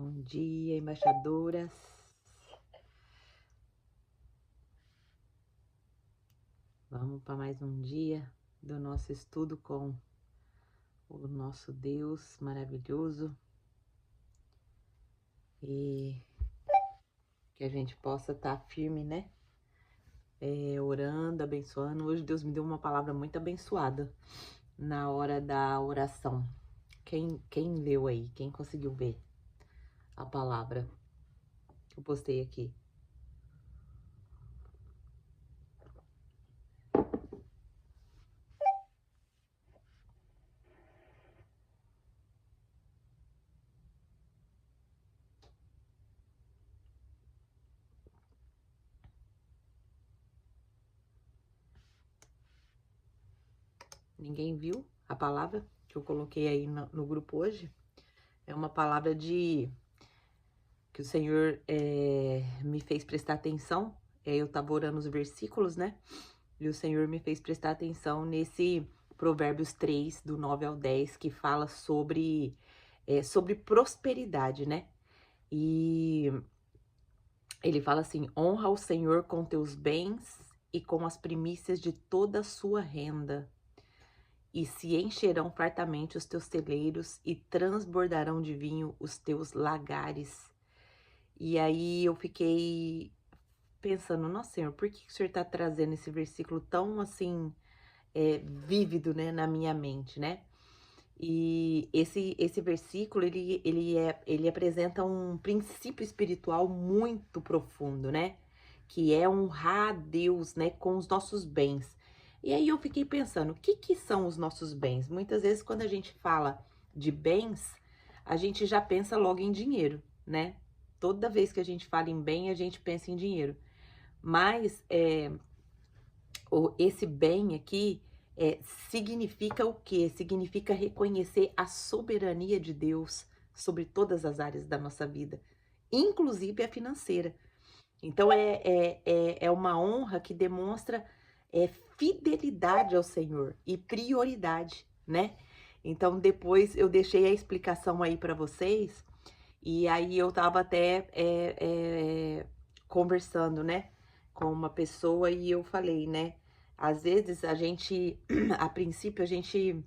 Bom dia, embaixadoras. Vamos para mais um dia do nosso estudo com o nosso Deus maravilhoso e que a gente possa estar firme, né? Orando, abençoando. Hoje Deus me deu uma palavra muito abençoada na hora da oração. Quem leu aí? Quem conseguiu ver a palavra que eu postei aqui? Ninguém viu a palavra que eu coloquei aí no grupo hoje? É uma palavra que o Senhor me fez prestar atenção. Eu estava orando os versículos, né? E o Senhor me fez prestar atenção nesse Provérbios 3, do 9 ao 10, que fala sobre prosperidade, né? E ele fala assim: honra o Senhor com teus bens e com as primícias de toda a sua renda. E se encherão fartamente os teus celeiros e transbordarão de vinho os teus lagares. E aí eu fiquei pensando, nossa, Senhor, por que o Senhor está trazendo esse versículo tão assim vívido, né, na minha mente, né? E esse versículo ele apresenta um princípio espiritual muito profundo, né? Que é honrar a Deus, né, com os nossos bens. E aí eu fiquei pensando, o que são os nossos bens? Muitas vezes quando a gente fala de bens, a gente já pensa logo em dinheiro, né? Toda vez que a gente fala em bem, a gente pensa em dinheiro. Mas esse bem aqui significa o quê? Significa reconhecer a soberania de Deus sobre todas as áreas da nossa vida, inclusive a financeira. Então é uma honra que demonstra fidelidade ao Senhor e prioridade, né? Então depois eu deixei a explicação aí para vocês, e aí eu tava até conversando, né, com uma pessoa, e eu falei, né, às vezes a gente, a princípio, a gente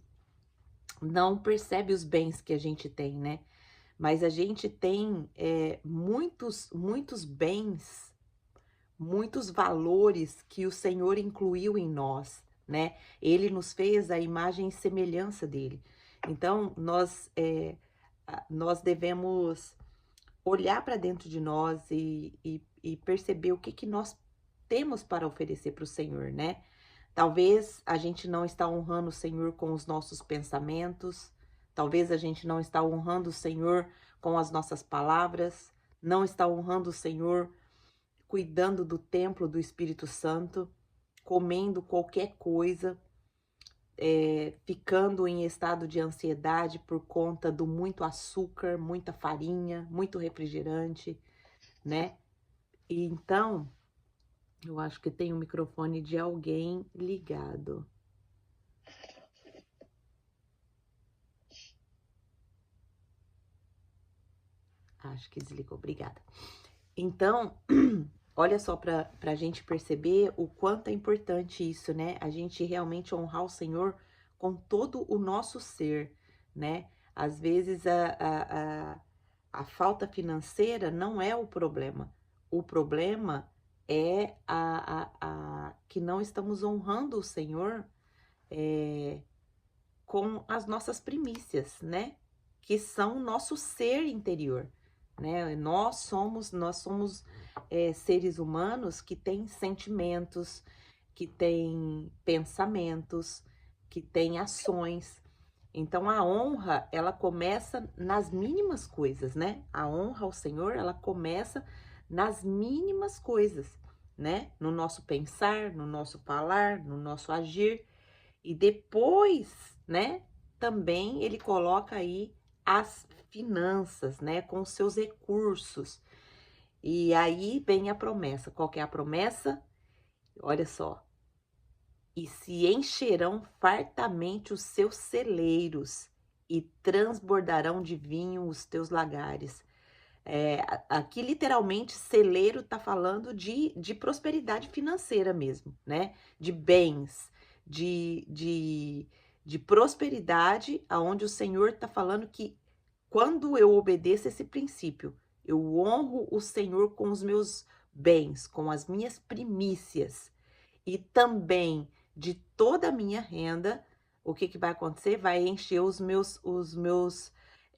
não percebe os bens que a gente tem, né? Mas a gente tem muitos bens, muitos valores que o Senhor incluiu em nós, né? Ele nos fez a imagem e semelhança dele. Então, nós devemos olhar para dentro de nós e perceber o que nós temos para oferecer para o Senhor, né? Talvez a gente não está honrando o Senhor com os nossos pensamentos, talvez a gente não está honrando o Senhor com as nossas palavras, não está honrando o Senhor cuidando do templo do Espírito Santo, comendo qualquer coisa, ficando em estado de ansiedade por conta do muito açúcar, muita farinha, muito refrigerante, né? E então, eu acho que tem o microfone de alguém ligado. Acho que desligou, obrigada. Então, olha só para a gente perceber o quanto é importante isso, né? A gente realmente honrar o Senhor com todo o nosso ser, né? Às vezes a falta financeira não é o problema. O problema é que não estamos honrando o Senhor com as nossas primícias, né? Que são o nosso ser interior, né? Nós somos seres humanos que têm sentimentos, que têm pensamentos, que têm ações. Então a honra, ela começa nas mínimas coisas, né? A honra ao Senhor, ela começa nas mínimas coisas, né? No nosso pensar, no nosso falar, no nosso agir. E depois, né, também ele coloca aí as finanças, né, com os seus recursos. E aí vem a promessa. Qual que é a promessa? Olha só. E se encherão fartamente os seus celeiros e transbordarão de vinho os teus lagares. Aqui, literalmente, celeiro está falando de prosperidade financeira mesmo, né? De bens, de, de, de prosperidade, aonde o Senhor está falando que quando eu obedeço esse princípio, eu honro o Senhor com os meus bens, com as minhas primícias e também de toda a minha renda, o que vai acontecer? Vai encher os meus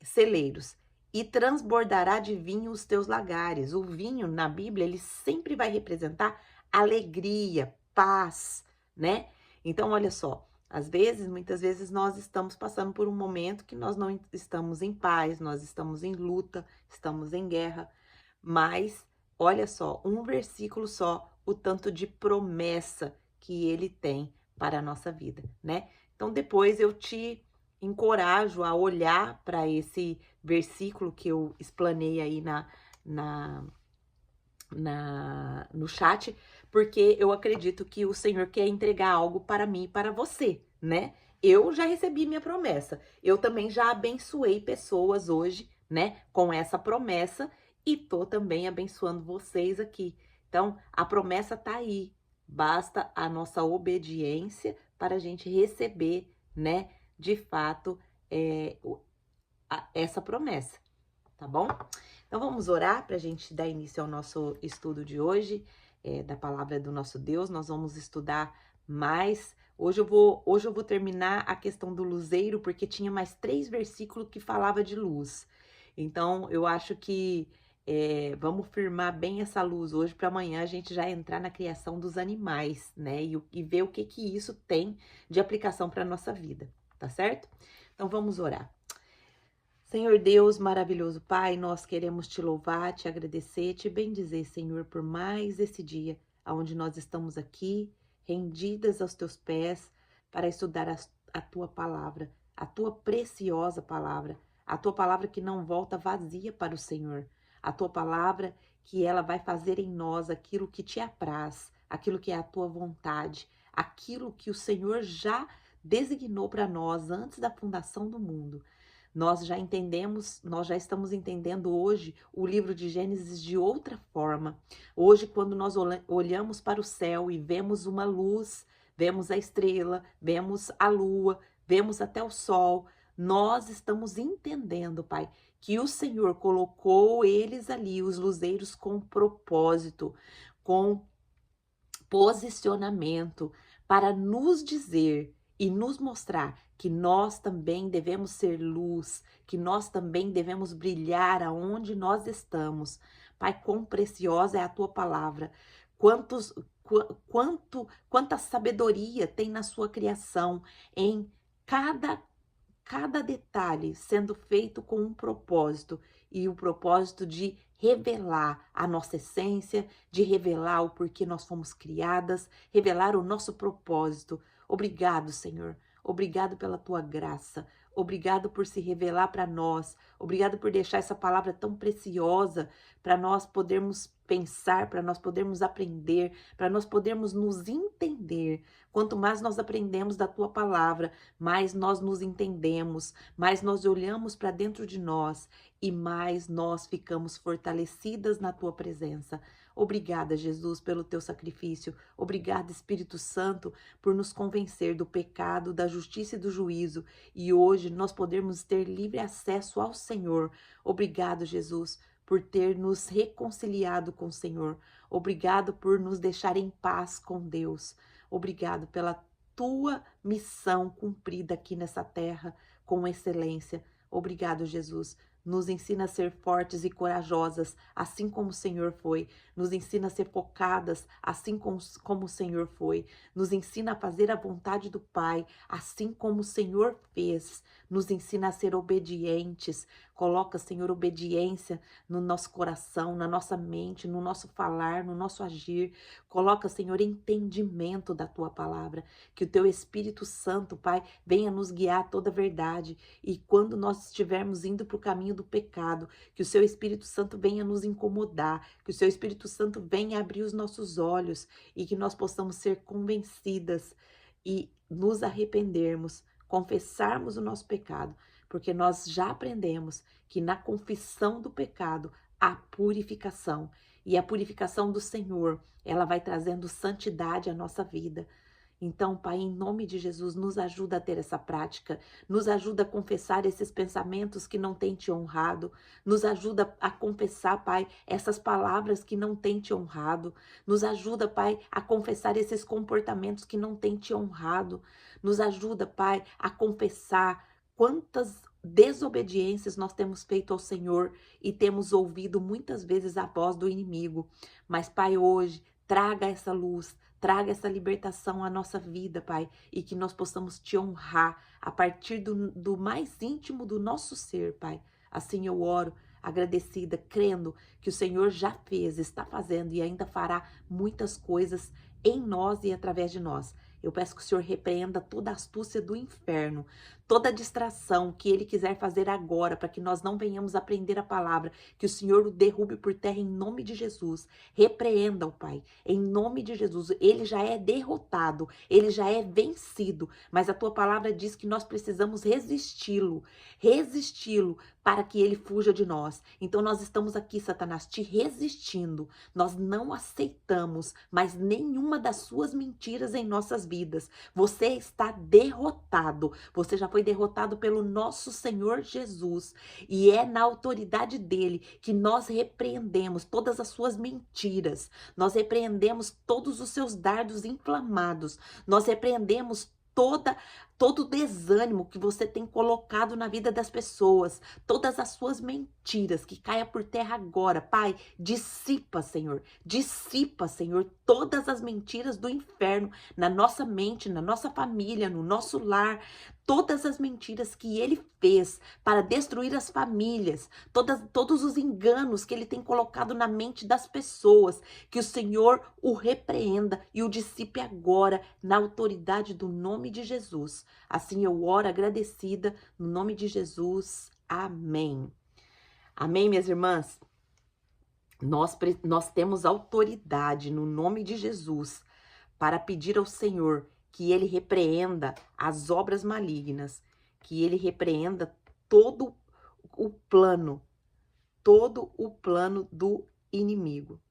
celeiros e transbordará de vinho os teus lagares. O vinho, na Bíblia, ele sempre vai representar alegria, paz, né? Então, olha só, às vezes, muitas vezes, nós estamos passando por um momento que nós não estamos em paz, nós estamos em luta, estamos em guerra, mas olha só, um versículo só, o tanto de promessa que ele tem para a nossa vida, né? Então, depois eu te encorajo a olhar para esse versículo que eu explanei aí na, no chat, porque eu acredito que o Senhor quer entregar algo para mim e para você, né? Eu já recebi minha promessa. Eu também já abençoei pessoas hoje, né, com essa promessa e tô também abençoando vocês aqui. Então, a promessa tá aí. Basta a nossa obediência para a gente receber, né, de fato, essa promessa, tá bom? Então vamos orar para a gente dar início ao nosso estudo de hoje, da palavra do nosso Deus. Nós vamos estudar mais. Hoje eu vou terminar a questão do luzeiro, porque tinha mais 3 versículos que falava de luz. Então eu acho que vamos firmar bem essa luz hoje para amanhã a gente já entrar na criação dos animais, né? E ver o que que isso tem de aplicação para nossa vida, tá certo? Então vamos orar. Senhor Deus, maravilhoso Pai, nós queremos te louvar, te agradecer, te bendizer, Senhor, por mais esse dia, onde nós estamos aqui, rendidas aos teus pés, para estudar a tua palavra, a tua preciosa palavra, a tua palavra que não volta vazia para o Senhor, a tua palavra que ela vai fazer em nós aquilo que te apraz, aquilo que é a tua vontade, aquilo que o Senhor já designou para nós antes da fundação do mundo. Nós já entendemos, nós já estamos entendendo hoje o livro de Gênesis de outra forma. Hoje, quando nós olhamos para o céu e vemos uma luz, vemos a estrela, vemos a lua, vemos até o sol, nós estamos entendendo, Pai, que o Senhor colocou eles ali, os luzeiros, com propósito, com posicionamento, para nos dizer e nos mostrar que nós também devemos ser luz, que nós também devemos brilhar aonde nós estamos. Pai, quão preciosa é a tua palavra. Quanta sabedoria tem na sua criação, em cada detalhe sendo feito com um propósito, e o propósito de revelar a nossa essência, de revelar o porquê nós fomos criadas, revelar o nosso propósito. Obrigado, Senhor. Obrigado pela tua graça. Obrigado por se revelar para nós. Obrigado por deixar essa palavra tão preciosa para nós podermos pensar, para nós podermos aprender, para nós podermos nos entender. Quanto mais nós aprendemos da tua palavra, mais nós nos entendemos, mais nós olhamos para dentro de nós e mais nós ficamos fortalecidas na tua presença. Obrigada, Jesus, pelo teu sacrifício. Obrigada, Espírito Santo, por nos convencer do pecado, da justiça e do juízo. E hoje nós podemos ter livre acesso ao Senhor. Obrigado, Jesus, por ter nos reconciliado com o Senhor. Obrigado por nos deixar em paz com Deus. Obrigado pela tua missão cumprida aqui nessa terra com excelência. Obrigado, Jesus. Nos ensina a ser fortes e corajosas, assim como o Senhor foi. Nos ensina a ser focadas, assim como o Senhor foi. Nos ensina a fazer a vontade do Pai, assim como o Senhor fez. Nos ensina a ser obedientes. Coloca, Senhor, obediência no nosso coração, na nossa mente, no nosso falar, no nosso agir. Coloca, Senhor, entendimento da tua palavra. Que o teu Espírito Santo, Pai, venha nos guiar a toda a verdade. E quando nós estivermos indo para o caminho do pecado, que o seu Espírito Santo venha nos incomodar, que o seu Espírito Santo venha abrir os nossos olhos e que nós possamos ser convencidas e nos arrependermos, confessarmos o nosso pecado, porque nós já aprendemos que na confissão do pecado a purificação. E a purificação do Senhor, ela vai trazendo santidade à nossa vida. Então, Pai, em nome de Jesus, nos ajuda a ter essa prática, nos ajuda a confessar esses pensamentos que não têm te honrado, nos ajuda a confessar, Pai, essas palavras que não têm te honrado, nos ajuda, Pai, a confessar esses comportamentos que não têm te honrado, nos ajuda, Pai, a confessar quantas desobediências nós temos feito ao Senhor e temos ouvido muitas vezes a voz do inimigo. Mas, Pai, hoje, traga essa luz, traga essa libertação à nossa vida, Pai, e que nós possamos te honrar a partir do mais íntimo do nosso ser, Pai. Assim eu oro, agradecida, crendo que o Senhor já fez, está fazendo e ainda fará muitas coisas em nós e através de nós. Eu peço que o Senhor repreenda toda a astúcia do inferno, toda a distração que ele quiser fazer agora, para que nós não venhamos aprender a palavra, que o Senhor o derrube por terra em nome de Jesus. Repreenda-o, Pai, em nome de Jesus. Ele já é derrotado, ele já é vencido, mas a tua palavra diz que nós precisamos resisti-lo para que ele fuja de nós. Então nós estamos aqui, Satanás, te resistindo. Nós não aceitamos mais nenhuma das suas mentiras em nossas vidas. Você está derrotado. Você já foi derrotado pelo nosso Senhor Jesus. E é na autoridade dele que nós repreendemos todas as suas mentiras. Nós repreendemos todos os seus dardos inflamados. Nós repreendemos todo o desânimo que você tem colocado na vida das pessoas, todas as suas mentiras, que caia por terra agora. Pai, dissipa, Senhor, todas as mentiras do inferno na nossa mente, na nossa família, no nosso lar, todas as mentiras que ele fez para destruir as famílias, todos os enganos que ele tem colocado na mente das pessoas, que o Senhor o repreenda e o dissipe agora, na autoridade do nome de Jesus. Assim eu oro agradecida, no nome de Jesus. Amém. Amém, minhas irmãs? Nós temos autoridade no nome de Jesus para pedir ao Senhor que ele repreenda as obras malignas, que ele repreenda todo o plano do inimigo.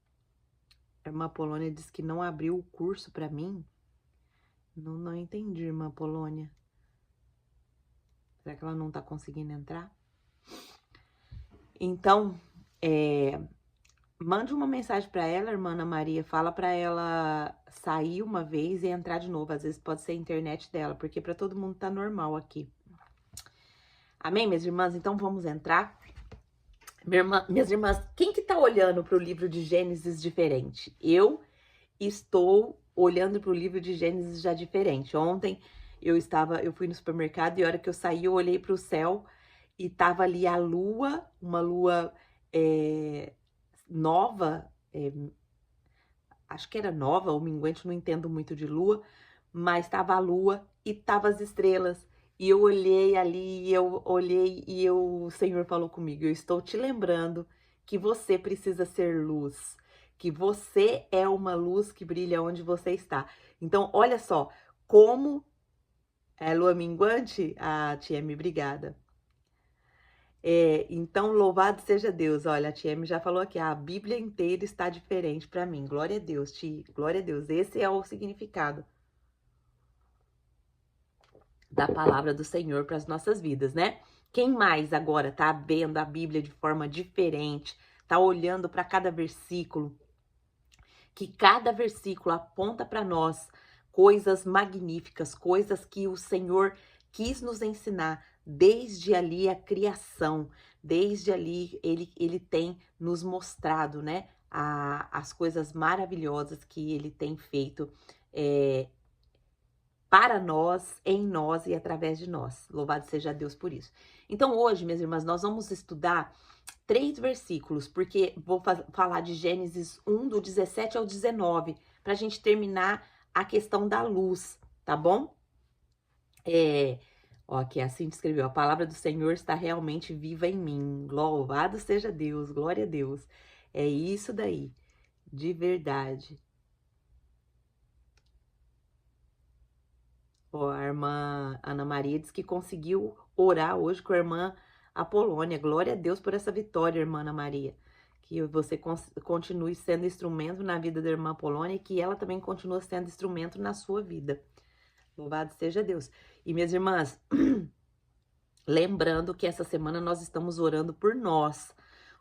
A irmã Polônia diz que não abriu o curso para mim. Não entendi, irmã Polônia. Será que ela não tá conseguindo entrar? Então, mande uma mensagem para ela, irmã Ana Maria. Fala para ela sair uma vez e entrar de novo. Às vezes pode ser a internet dela, porque para todo mundo tá normal aqui. Amém, minhas irmãs? Então vamos entrar. Minhas irmãs, quem que tá olhando para o livro de Gênesis diferente? Eu estou olhando para o livro de Gênesis já diferente. Ontem eu fui no supermercado e a hora que eu saí eu olhei para o céu e tava ali a lua, uma lua nova, acho que era nova ou minguante, não entendo muito de lua, mas tava a lua e tava as estrelas. E eu olhei ali, o Senhor falou comigo: eu estou te lembrando que você precisa ser luz, que você é uma luz que brilha onde você está. Então, olha só, como é lua minguante? Ah, Tia M, obrigada. Então, louvado seja Deus. Olha, a Tia M já falou aqui, a Bíblia inteira está diferente para mim. Glória a Deus, Tia, glória a Deus. Esse é o significado da palavra do Senhor para as nossas vidas, né? Quem mais agora tá vendo a Bíblia de forma diferente, tá olhando para cada versículo, que cada versículo aponta para nós coisas magníficas, coisas que o Senhor quis nos ensinar desde ali a criação, desde ali ele tem nos mostrado, né, as coisas maravilhosas que ele tem feito para nós, em nós e através de nós. Louvado seja Deus por isso. Então hoje, minhas irmãs, nós vamos estudar 3 versículos, porque vou falar de Gênesis 1, do 17 ao 19, para a gente terminar a questão da luz, tá bom? Ó, aqui assim escreveu: a palavra do Senhor está realmente viva em mim. Louvado seja Deus, glória a Deus. É isso daí, de verdade. Ó, a irmã Ana Maria diz que conseguiu orar hoje com a irmã Apolônia. Glória a Deus por essa vitória, irmã Ana Maria. Que você continue sendo instrumento na vida da irmã Polônia e que ela também continue sendo instrumento na sua vida. Louvado seja Deus. E minhas irmãs, lembrando que essa semana nós estamos orando por nós.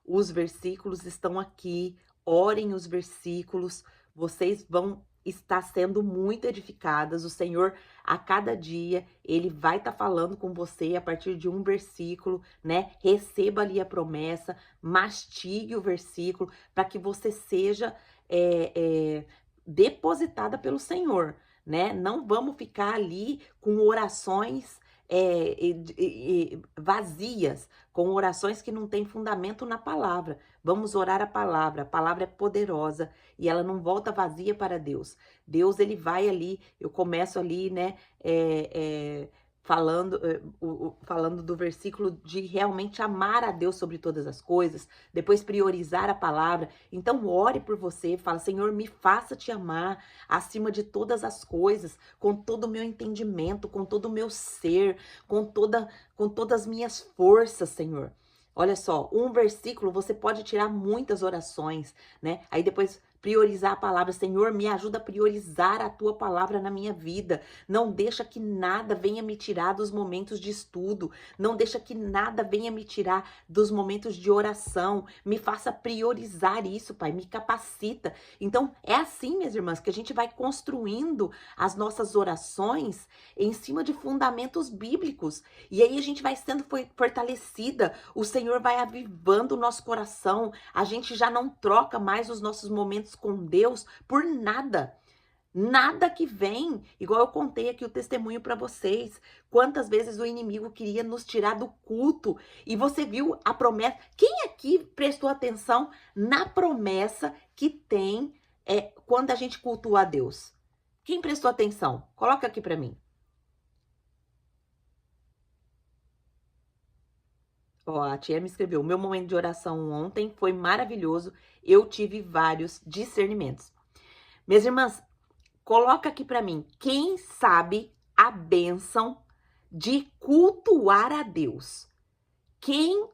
Os versículos estão aqui. Orem os versículos. Vocês vão estar sendo muito edificadas. O Senhor, a cada dia, Ele vai estar falando com você a partir de um versículo, né? Receba ali a promessa, mastigue o versículo, para que você seja depositada pelo Senhor, né? Não vamos ficar ali com orações vazias, com orações que não têm fundamento na palavra. Vamos orar a palavra é poderosa e ela não volta vazia para Deus. Deus, ele vai ali, eu começo ali, né, falando do versículo de realmente amar a Deus sobre todas as coisas, depois priorizar a palavra. Então ore por você, fala, Senhor, me faça te amar acima de todas as coisas, com todo o meu entendimento, com todo o meu ser, com todas as minhas forças, Senhor. Olha só, um versículo, você pode tirar muitas orações, né? Aí depois priorizar a palavra. Senhor, me ajuda a priorizar a tua palavra na minha vida. Não deixa que nada venha me tirar dos momentos de estudo. Não deixa que nada venha me tirar dos momentos de oração. Me faça priorizar isso, Pai. Me capacita. Então, é assim, minhas irmãs, que a gente vai construindo as nossas orações em cima de fundamentos bíblicos. E aí a gente vai sendo fortalecida. O Senhor vai avivando o nosso coração. A gente já não troca mais os nossos momentos com Deus por nada. Nada que vem, igual eu contei aqui o testemunho para vocês. Quantas vezes o inimigo queria nos tirar do culto. E você viu a promessa. Quem aqui prestou atenção na promessa que tem quando a gente cultua a Deus? Quem prestou atenção? Coloca aqui para mim. Ó, a tia me escreveu, o meu momento de oração ontem foi maravilhoso, eu tive vários discernimentos. Minhas irmãs, coloca aqui pra mim, quem sabe a bênção de cultuar a Deus? Quem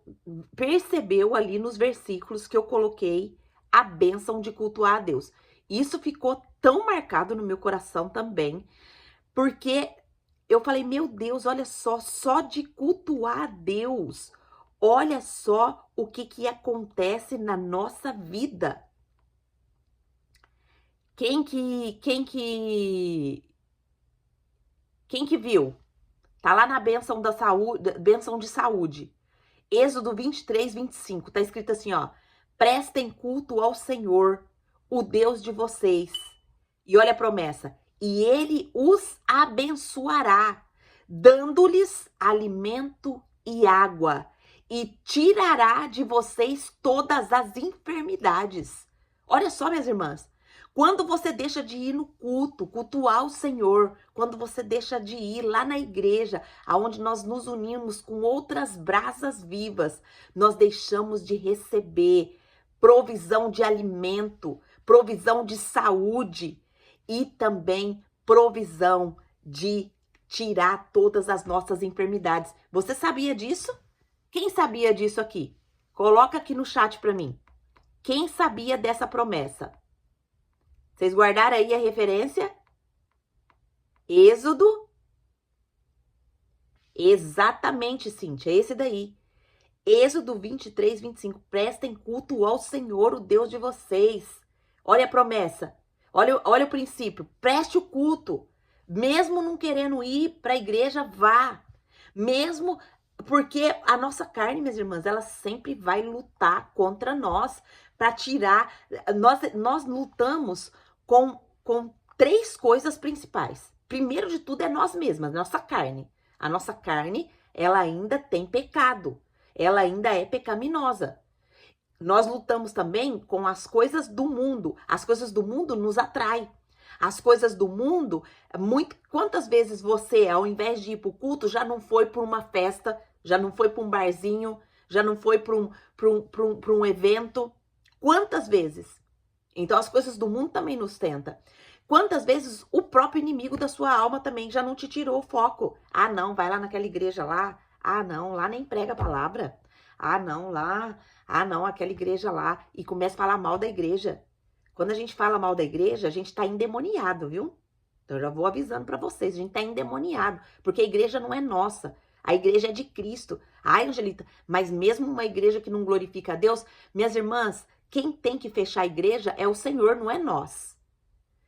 percebeu ali nos versículos que eu coloquei a bênção de cultuar a Deus? Isso ficou tão marcado no meu coração também, porque eu falei, meu Deus, olha só de cultuar a Deus, olha só o que acontece na nossa vida. Quem que viu? Tá lá na bênção da saúde, bênção de saúde. Êxodo 23, 25. Tá escrito assim, ó. Prestem culto ao Senhor, o Deus de vocês. E olha a promessa. E ele os abençoará, dando-lhes alimento e água, e tirará de vocês todas as enfermidades. Olha só, minhas irmãs, quando você deixa de ir no culto, cultuar o Senhor, quando você deixa de ir lá na igreja, aonde nós nos unimos com outras brasas vivas, nós deixamos de receber provisão de alimento, provisão de saúde e também provisão de tirar todas as nossas enfermidades. Você sabia disso? Quem sabia disso aqui? Coloca aqui no chat para mim. Quem sabia dessa promessa? Vocês guardaram aí a referência? Êxodo. Exatamente, Cíntia, esse daí. Êxodo 23, 25. Prestem culto ao Senhor, o Deus de vocês. Olha a promessa. Olha o princípio. Preste o culto. Mesmo não querendo ir para a igreja, vá. Mesmo porque a nossa carne, minhas irmãs, ela sempre vai lutar contra nós para tirar. Nós lutamos com três coisas principais. Primeiro de tudo é nós mesmas, nossa carne. A nossa carne, ela ainda tem pecado. Ela ainda é pecaminosa. Nós lutamos também com as coisas do mundo. As coisas do mundo nos atraem. As coisas do mundo, quantas vezes você, ao invés de ir para o culto, já não foi para uma festa, já não foi para um barzinho, já não foi para um evento? Quantas vezes? Então, as coisas do mundo também nos tentam. Quantas vezes o próprio inimigo da sua alma também já não te tirou o foco? Ah, não, vai lá naquela igreja lá. Ah, não, lá nem prega a palavra. Ah, não, lá, ah, não, aquela igreja lá, e começa a falar mal da igreja. Quando a gente fala mal da igreja, a gente tá endemoniado, viu? Então eu já vou avisando para vocês, a gente tá endemoniado, porque a igreja não é nossa. A igreja é de Cristo. Ai, Angelita, mas mesmo uma igreja que não glorifica a Deus, minhas irmãs, quem tem que fechar a igreja é o Senhor, não é nós.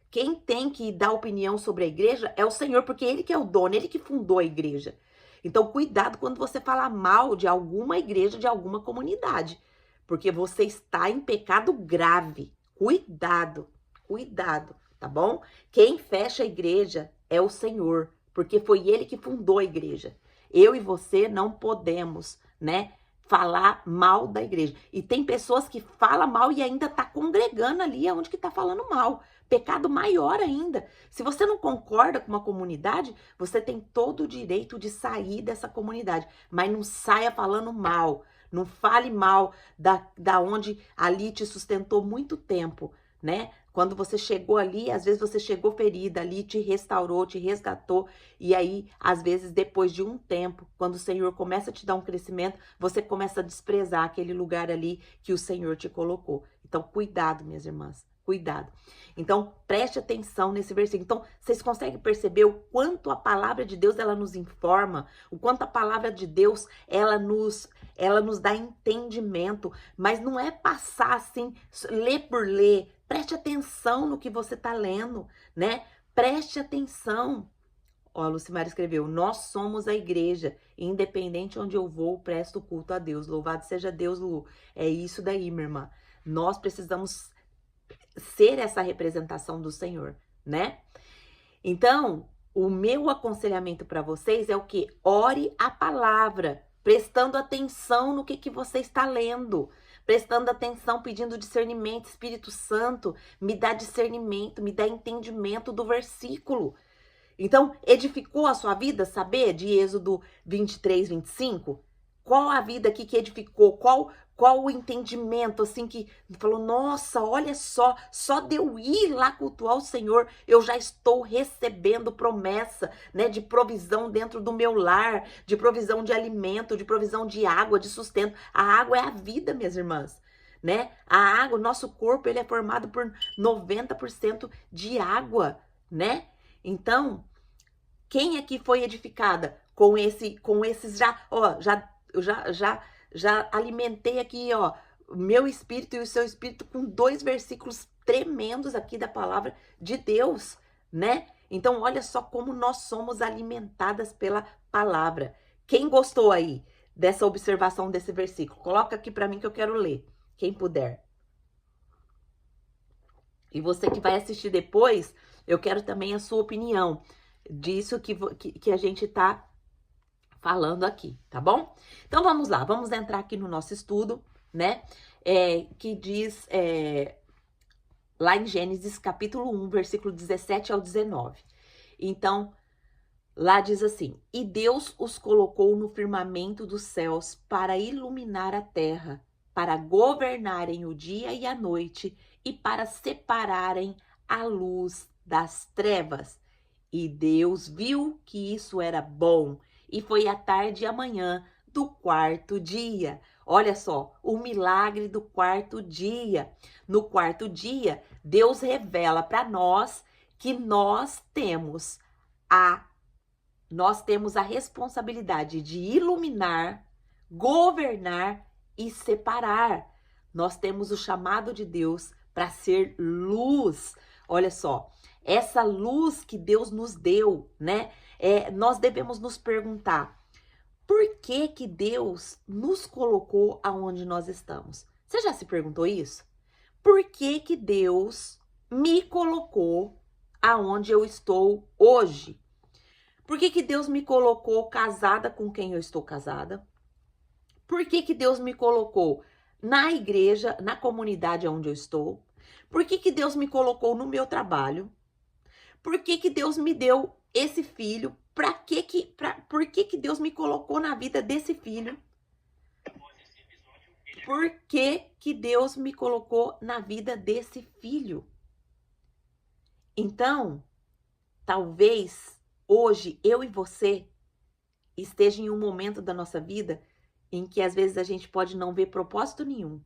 Quem tem que dar opinião sobre a igreja é o Senhor, porque ele que é o dono, ele que fundou a igreja. Então, cuidado quando você falar mal de alguma igreja, de alguma comunidade, porque você está em pecado grave. Cuidado, cuidado, tá bom? Quem fecha a igreja é o Senhor, porque foi ele que fundou a igreja. Eu e você não podemos, né, falar mal da igreja. E tem pessoas que falam mal e ainda tá congregando ali onde que tá falando mal. Pecado maior ainda. Se você não concorda com uma comunidade, você tem todo o direito de sair dessa comunidade. Mas não saia falando mal. Não fale mal da onde ali te sustentou muito tempo, né? Quando você chegou ali, às vezes você chegou ferida ali, te restaurou, te resgatou. E aí, às vezes, depois de um tempo, quando o Senhor começa a te dar um crescimento, você começa a desprezar aquele lugar ali que o Senhor te colocou. Então, cuidado, minhas irmãs. Cuidado. Então, preste atenção nesse versículo. Então, vocês conseguem perceber o quanto a palavra de Deus, ela nos informa, o quanto a palavra de Deus, ela nos dá entendimento, mas não é passar assim, ler por ler. Preste atenção no que você está lendo, né? Preste atenção. Ó, a Lucimara escreveu, nós somos a igreja, independente onde eu vou, presto culto a Deus. Louvado seja Deus, Lu. É isso daí, minha irmã. Nós precisamos ser essa representação do Senhor, né? Então, o meu aconselhamento para vocês é o que? Ore a palavra, prestando atenção no que você está lendo, prestando atenção, pedindo discernimento. Espírito Santo, me dá discernimento, me dá entendimento do versículo. Então, edificou a sua vida, saber de Êxodo 23, 25? Qual a vida aqui que edificou? Qual o entendimento, assim, que falou, nossa, olha só de eu ir lá cultuar o Senhor, eu já estou recebendo promessa, né, de provisão dentro do meu lar, de provisão de alimento, de provisão de água, de sustento. A água é a vida, minhas irmãs, né? A água, o nosso corpo, ele é formado por 90% de água, né? Então, quem aqui foi edificada com esses já alimentei aqui, ó, o meu espírito e o seu espírito com 2 versículos tremendos aqui da palavra de Deus, né? Então, olha só como nós somos alimentadas pela palavra. Quem gostou aí dessa observação desse versículo? Coloca aqui para mim que eu quero ler, quem puder. E você que vai assistir depois, eu quero também a sua opinião disso que a gente tá falando aqui, tá bom? Então vamos lá, vamos entrar aqui no nosso estudo, né? Que diz lá em Gênesis capítulo 1, versículo 17 ao 19. Então, lá diz assim: E Deus os colocou no firmamento dos céus para iluminar a terra, para governarem o dia e a noite e para separarem a luz das trevas. E Deus viu que isso era bom, e foi a tarde e a manhã do 4º dia. Olha só, o milagre do 4º dia. No 4º dia, Deus revela para nós que nós temos a responsabilidade de iluminar, governar e separar. Nós temos o chamado de Deus para ser luz. Olha só, essa luz que Deus nos deu, né? Nós devemos nos perguntar, por que que Deus nos colocou aonde nós estamos? Você já se perguntou isso? Por que que Deus me colocou aonde eu estou hoje? Por que que Deus me colocou casada com quem eu estou casada? Por que que Deus me colocou na igreja, na comunidade onde eu estou? Por que que Deus me colocou no meu trabalho? Por que que Deus me deu esse filho? Por que que Deus me colocou na vida desse filho? Por que que Deus me colocou na vida desse filho? Então, talvez hoje eu e você esteja em um momento da nossa vida em que às vezes a gente pode não ver propósito nenhum.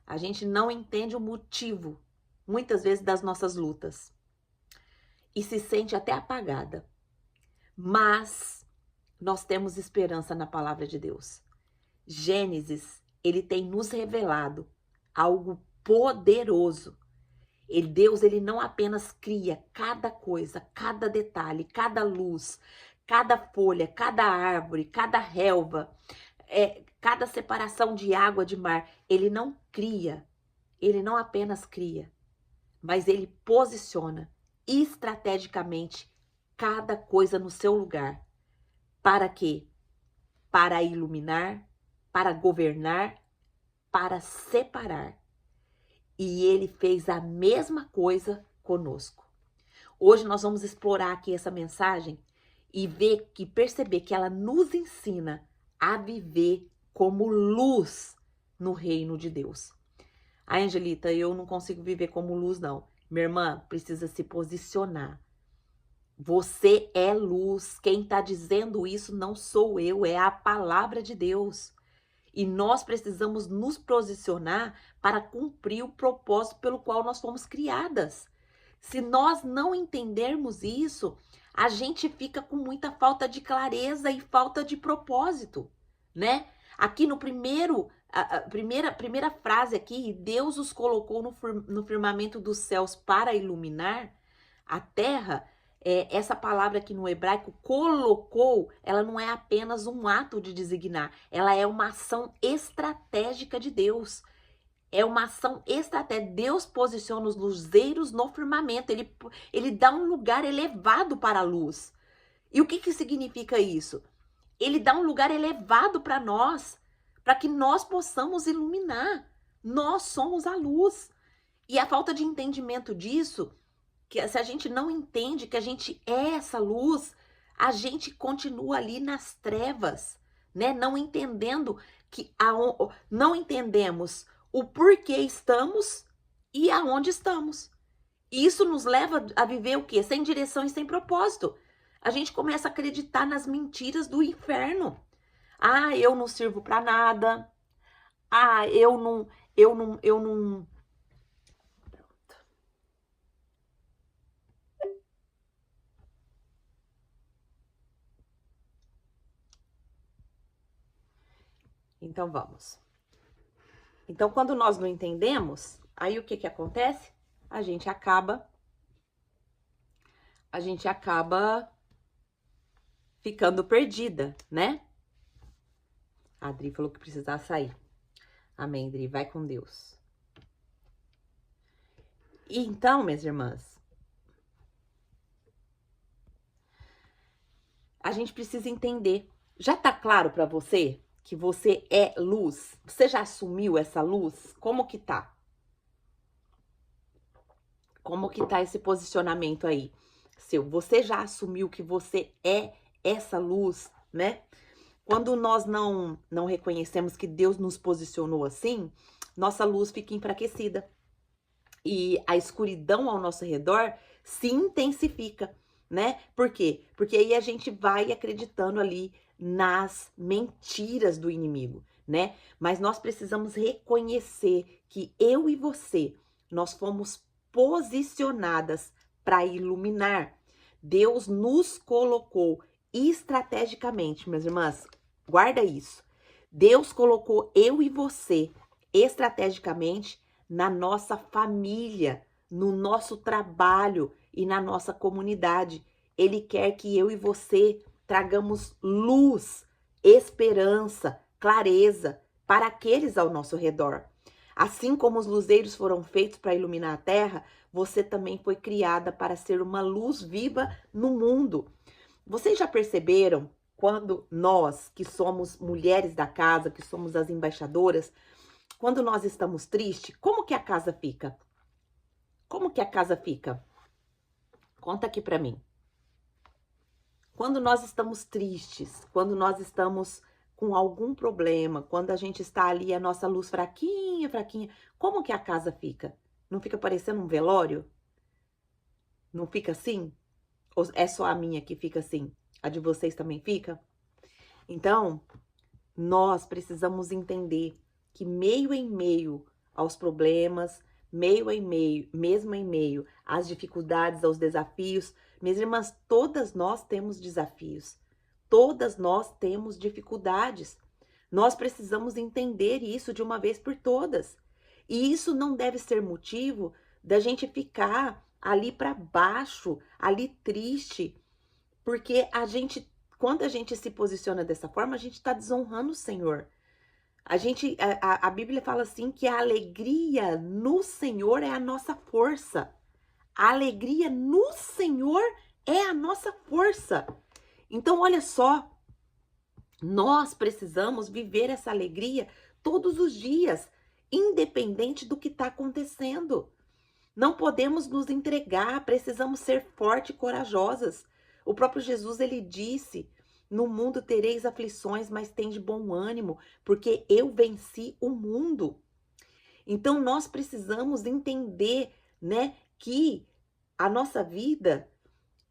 A gente não entende o motivo, muitas vezes, das nossas lutas. E se sente até apagada. Mas nós temos esperança na palavra de Deus. Gênesis, ele tem nos revelado algo poderoso. Deus, ele não apenas cria cada coisa, cada detalhe, cada luz, cada folha, cada árvore, cada relva, cada separação de água de mar. Ele não cria, ele não apenas cria, mas ele posiciona estrategicamente cada coisa no seu lugar. Para quê? Para iluminar, para governar, para separar. E ele fez a mesma coisa conosco. Hoje nós vamos explorar aqui essa mensagem e perceber que ela nos ensina a viver como luz no reino de Deus. Ah, Angelita, eu não consigo viver como luz, não. Minha irmã precisa se posicionar. Você é luz. Quem está dizendo isso não sou eu, é a palavra de Deus. E nós precisamos nos posicionar para cumprir o propósito pelo qual nós fomos criadas. Se nós não entendermos isso, a gente fica com muita falta de clareza e falta de propósito, né? Aqui no primeira frase aqui, Deus os colocou no firmamento dos céus para iluminar a terra. Essa palavra aqui no hebraico, colocou, ela não é apenas um ato de designar, ela é uma ação estratégica de Deus. É uma ação estratégica. Deus posiciona os luzeiros no firmamento, ele dá um lugar elevado para a luz. E o que significa isso? Ele dá um lugar elevado para nós, para que nós possamos iluminar. Nós somos a luz. E a falta de entendimento disso, que se a gente não entende que a gente é essa luz, a gente continua ali nas trevas, né? Não entendendo não entendemos o porquê estamos e aonde estamos. Isso nos leva a viver o quê? Sem direção e sem propósito. A gente começa a acreditar nas mentiras do inferno. Ah, eu não sirvo para nada. Ah, eu não. Então vamos. Então, quando nós não entendemos, aí o que acontece? A gente acaba ficando perdida, né? A Adri falou que precisava sair. Amém, Adri, vai com Deus. E então, minhas irmãs, a gente precisa entender. Já tá claro para você que você é luz? Você já assumiu essa luz? Como que tá? Como que tá esse posicionamento aí seu? Você já assumiu que você é essa luz, né? Quando nós não reconhecemos que Deus nos posicionou assim, nossa luz fica enfraquecida. E a escuridão ao nosso redor se intensifica, né? Por quê? Porque aí a gente vai acreditando ali nas mentiras do inimigo, né? Mas nós precisamos reconhecer que eu e você, nós fomos posicionadas para iluminar. Deus nos colocou estrategicamente, minhas irmãs, guarda isso. Deus colocou eu e você estrategicamente na nossa família, no nosso trabalho e na nossa comunidade. Ele quer que eu e você tragamos luz, esperança, clareza para aqueles ao nosso redor. Assim como os luzeiros foram feitos para iluminar a terra, você também foi criada para ser uma luz viva no mundo. Vocês já perceberam quando nós, que somos mulheres da casa, que somos as embaixadoras, quando nós estamos tristes, como que a casa fica? Como que a casa fica? Conta aqui pra mim. Quando nós estamos tristes, quando nós estamos com algum problema, quando a gente está ali, a nossa luz fraquinha, como que a casa fica? Não fica parecendo um velório? Não fica assim? Ou é só a minha que fica assim? A de vocês também fica? Então, nós precisamos entender que meio em meio aos problemas, meio em meio, mesmo em meio às dificuldades, aos desafios, minhas irmãs, todas nós temos desafios, todas nós temos dificuldades. Nós precisamos entender isso de uma vez por todas. E isso não deve ser motivo da gente ficar ali para baixo, ali triste, porque quando a gente se posiciona dessa forma, a gente está desonrando o Senhor. A Bíblia fala assim que a alegria no Senhor é a nossa força. A alegria no Senhor é a nossa força. Então, olha só, nós precisamos viver essa alegria todos os dias, independente do que está acontecendo. Não podemos nos entregar, precisamos ser fortes e corajosas. O próprio Jesus, ele disse, no mundo tereis aflições, mas tende bom ânimo, porque eu venci o mundo. Então, nós precisamos entender, né, que a nossa vida,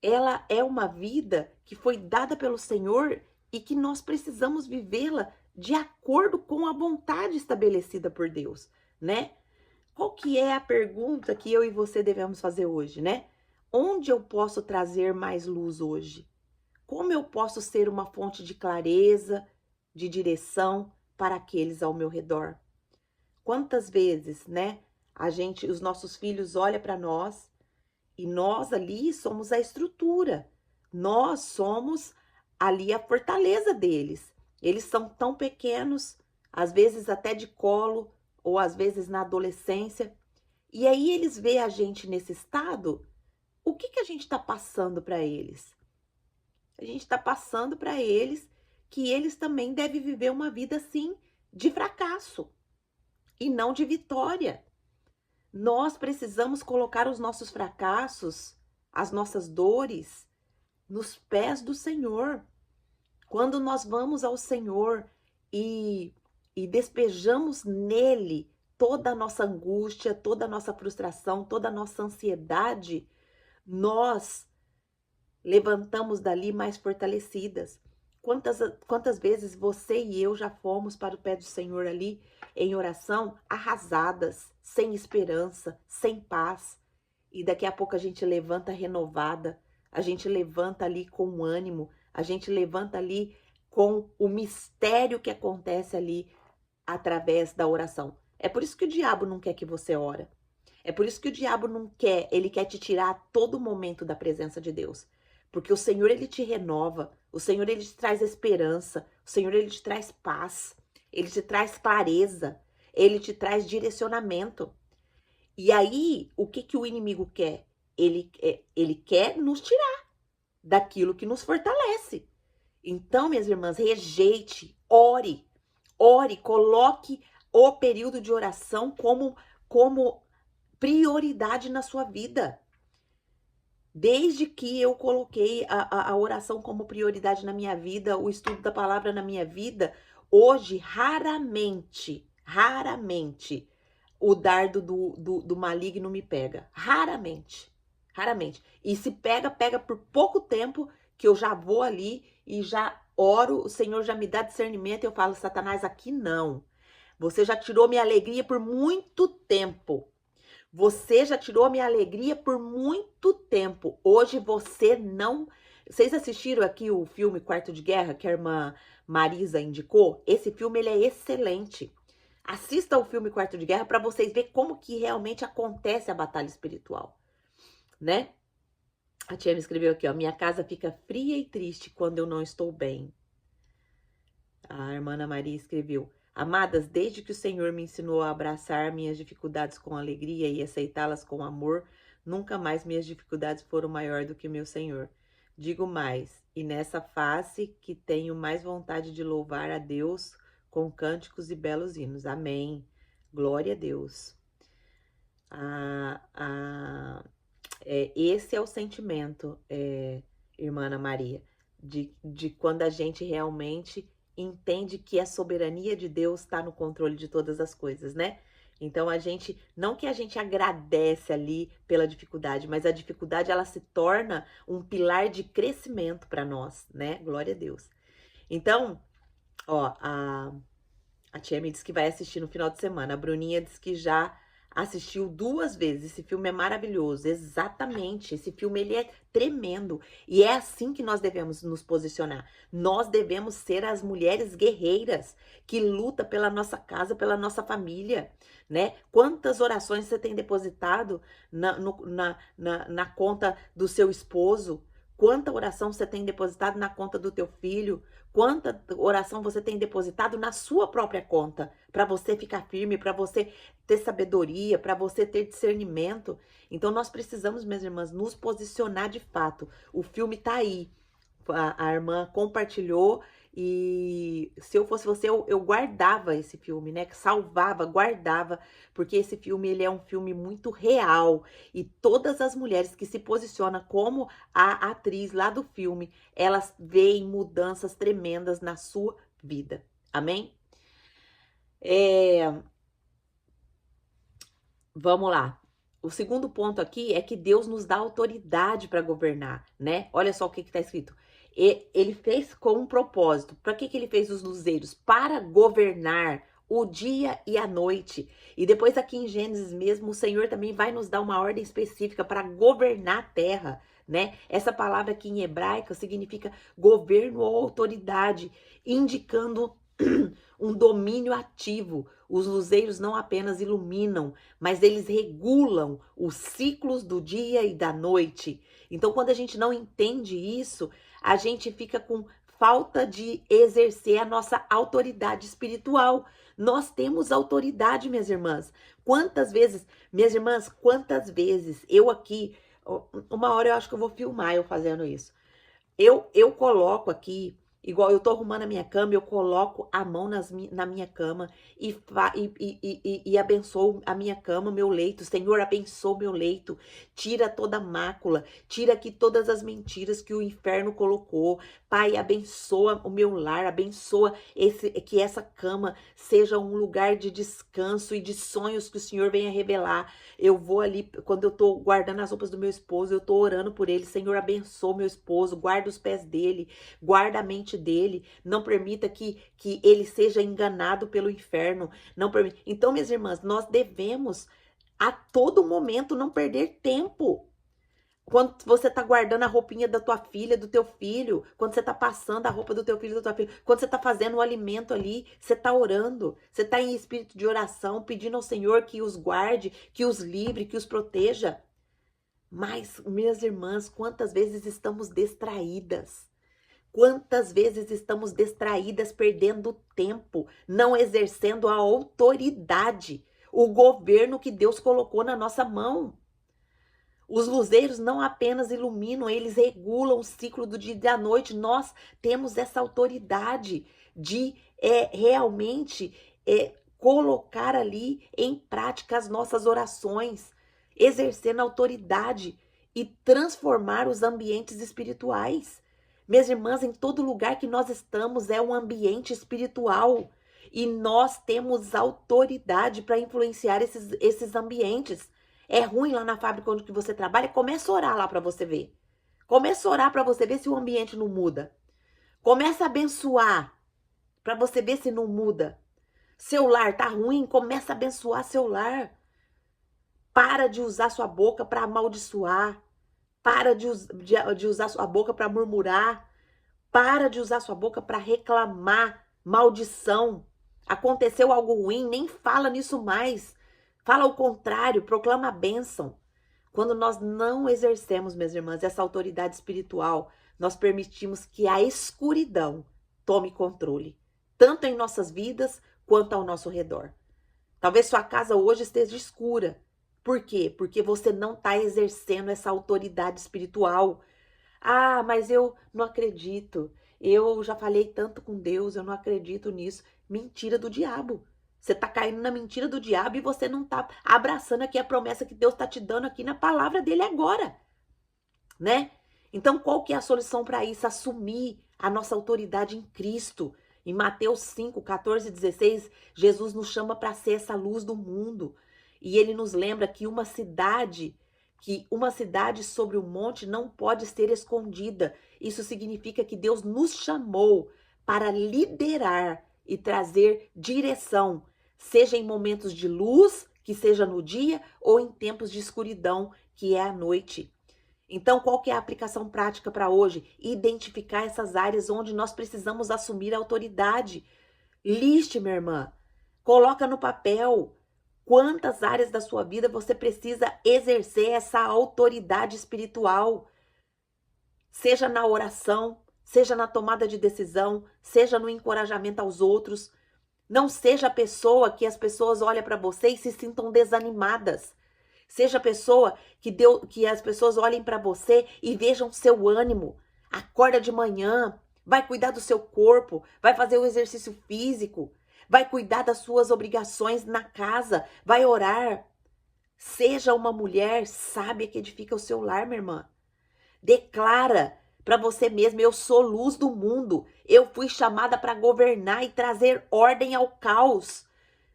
ela é uma vida que foi dada pelo Senhor e que nós precisamos vivê-la de acordo com a vontade estabelecida por Deus, né? Qual que é a pergunta que eu e você devemos fazer hoje, né? Onde eu posso trazer mais luz hoje? Como eu posso ser uma fonte de clareza, de direção para aqueles ao meu redor? Quantas vezes, né, os nossos filhos olham para nós e nós ali somos a estrutura. Nós somos ali a fortaleza deles. Eles são tão pequenos, às vezes até de colo, ou às vezes na adolescência. E aí eles veem a gente nesse estado, o que a gente está passando para eles? A gente está passando para eles que eles também devem viver uma vida assim de fracasso e não de vitória. Nós precisamos colocar os nossos fracassos, as nossas dores, nos pés do Senhor. Quando nós vamos ao Senhor e despejamos nele toda a nossa angústia, toda a nossa frustração, toda a nossa ansiedade, nós levantamos dali mais fortalecidas. Quantas vezes você e eu já fomos para o pé do Senhor ali em oração, arrasadas, sem esperança, sem paz. E daqui a pouco a gente levanta renovada, a gente levanta ali com ânimo, a gente levanta ali com o mistério que acontece ali através da oração. É por isso que o diabo não quer que você ore. É por isso que o diabo não quer, ele quer te tirar a todo momento da presença de Deus. Porque o Senhor, ele te renova, o Senhor, ele te traz esperança, o Senhor, ele te traz paz, ele te traz clareza, ele te traz direcionamento. E aí, o que o inimigo quer? Ele quer nos tirar daquilo que nos fortalece. Então, minhas irmãs, rejeite, ore, coloque o período de oração como prioridade na sua vida. Desde que eu coloquei a oração como prioridade na minha vida, o estudo da palavra na minha vida, hoje, raramente, o dardo do maligno me pega. Raramente. E se pega por pouco tempo, que eu já vou ali e já oro, o Senhor já me dá discernimento e eu falo, Satanás, aqui não. Você já tirou minha alegria por muito tempo. Você já tirou minha alegria por muito tempo. Hoje você não... Vocês assistiram aqui o filme Quarto de Guerra, que a irmã Marisa indicou? Esse filme, ele é excelente. Assista o filme Quarto de Guerra para vocês verem como que realmente acontece a batalha espiritual, né? A tia me escreveu aqui, ó. Minha casa fica fria e triste quando eu não estou bem. A irmã Ana Maria escreveu: Amadas, desde que o Senhor me ensinou a abraçar minhas dificuldades com alegria e aceitá-las com amor, nunca mais minhas dificuldades foram maior do que meu Senhor. Digo mais, e nessa face que tenho mais vontade de louvar a Deus com cânticos e belos hinos. Amém. Glória a Deus. Esse é o sentimento, irmã Ana Maria, de quando a gente realmente entende que a soberania de Deus está no controle de todas as coisas, né? Então não que a gente agradece ali pela dificuldade, mas a dificuldade ela se torna um pilar de crescimento para nós, né? Glória a Deus. Então, Ó, a tia me disse que vai assistir no final de semana. A Bruninha disse que já assistiu 2 vezes. Esse filme é maravilhoso. Exatamente. Esse filme, ele é tremendo. E é assim que nós devemos nos posicionar. Nós devemos ser as mulheres guerreiras que lutam pela nossa casa, pela nossa família, né? Quantas orações você tem depositado na conta do seu esposo? Quanta oração você tem depositado na conta do teu filho? Quanta oração você tem depositado na sua própria conta, para você ficar firme, para você ter sabedoria, para você ter discernimento. Então nós precisamos, minhas irmãs, nos posicionar de fato. O filme tá aí. A irmã compartilhou e se eu fosse você, eu guardava esse filme, né? Salvava, guardava, porque esse filme, ele é um filme muito real. E todas as mulheres que se posicionam como a atriz lá do filme, elas veem mudanças tremendas na sua vida. Amém? Vamos lá. O segundo ponto aqui é que Deus nos dá autoridade para governar, né? Olha só o que está escrito. Ele fez com um propósito. Para que ele fez os luzeiros? Para governar o dia e a noite. E depois aqui em Gênesis mesmo, o Senhor também vai nos dar uma ordem específica para governar a terra, né? Essa palavra aqui em hebraico significa governo ou autoridade, indicando um domínio ativo. Os luzeiros não apenas iluminam, mas eles regulam os ciclos do dia e da noite. Então, quando a gente não entende isso, a gente fica com falta de exercer a nossa autoridade espiritual. Nós temos autoridade, minhas irmãs. Quantas vezes, minhas irmãs, quantas vezes eu aqui, uma hora eu acho que eu vou filmar eu fazendo isso. Eu coloco aqui, igual eu tô arrumando a minha cama, eu coloco a mão na minha cama e abençoo a minha cama, meu leito. Senhor, abençoa meu leito. Tira toda a mácula. Tira aqui todas as mentiras que o inferno colocou. Pai, abençoa o meu lar. Abençoa que essa cama seja um lugar de descanso e de sonhos que o Senhor venha revelar. Eu vou ali, quando eu tô guardando as roupas do meu esposo, eu tô orando por ele. Senhor, abençoa meu esposo. Guarda os pés dele. Guarda a mente dele. Não permita que ele seja enganado pelo inferno. Não permita. Então, minhas irmãs, nós devemos a todo momento não perder tempo. Quando você tá guardando a roupinha da tua filha, do teu filho, quando você tá passando a roupa do teu filho, da tua filha, quando você tá fazendo o alimento ali, você tá orando, você tá em espírito de oração, pedindo ao Senhor que os guarde, que os livre, que os proteja. Mas, minhas irmãs, quantas vezes estamos distraídas? Quantas vezes estamos distraídas, perdendo tempo, não exercendo a autoridade, o governo que Deus colocou na nossa mão? Os luzeiros não apenas iluminam, eles regulam o ciclo do dia e da noite. Nós temos essa autoridade de realmente colocar ali em prática as nossas orações, exercendo autoridade e transformar os ambientes espirituais. Minhas irmãs, em todo lugar que nós estamos é um ambiente espiritual e nós temos autoridade para influenciar esses ambientes. É ruim lá na fábrica onde você trabalha? Começa a orar lá para você ver. Começa a orar para você ver se o ambiente não muda. Começa a abençoar para você ver se não muda. Seu lar tá ruim? Começa a abençoar seu lar. Para de usar sua boca para amaldiçoar. Para de usar sua boca para murmurar. Para de usar sua boca para reclamar maldição. Aconteceu algo ruim? Nem fala nisso mais. Fala o contrário, proclama a bênção. Quando nós não exercemos, minhas irmãs, essa autoridade espiritual, nós permitimos que a escuridão tome controle, tanto em nossas vidas quanto ao nosso redor. Talvez sua casa hoje esteja escura. Por quê? Porque você não está exercendo essa autoridade espiritual. Ah, mas eu não acredito. Eu já falei tanto com Deus, eu não acredito nisso. Mentira do diabo. Você tá caindo na mentira do diabo e você não tá abraçando aqui a promessa que Deus tá te dando aqui na palavra dele agora, né? Então, qual que é a solução para isso? Assumir a nossa autoridade em Cristo. Em Mateus 5, 14 e 16, Jesus nos chama para ser essa luz do mundo. E ele nos lembra que uma cidade sobre o monte não pode ser escondida. Isso significa que Deus nos chamou para liderar e trazer direção, seja em momentos de luz, que seja no dia, ou em tempos de escuridão, que é a noite. Então, qual que é a aplicação prática para hoje? Identificar essas áreas onde nós precisamos assumir a autoridade. Liste, minha irmã. Coloca no papel quantas áreas da sua vida você precisa exercer essa autoridade espiritual. Seja na oração, seja na tomada de decisão, seja no encorajamento aos outros. Não seja a pessoa que as pessoas olham para você e se sintam desanimadas. Seja a pessoa que as pessoas olhem para você e vejam seu ânimo. Acorda de manhã, vai cuidar do seu corpo, vai fazer o exercício físico, vai cuidar das suas obrigações na casa, vai orar. Seja uma mulher sábia que edifica o seu lar, minha irmã. Declara para você mesma: eu sou luz do mundo. Eu fui chamada para governar e trazer ordem ao caos.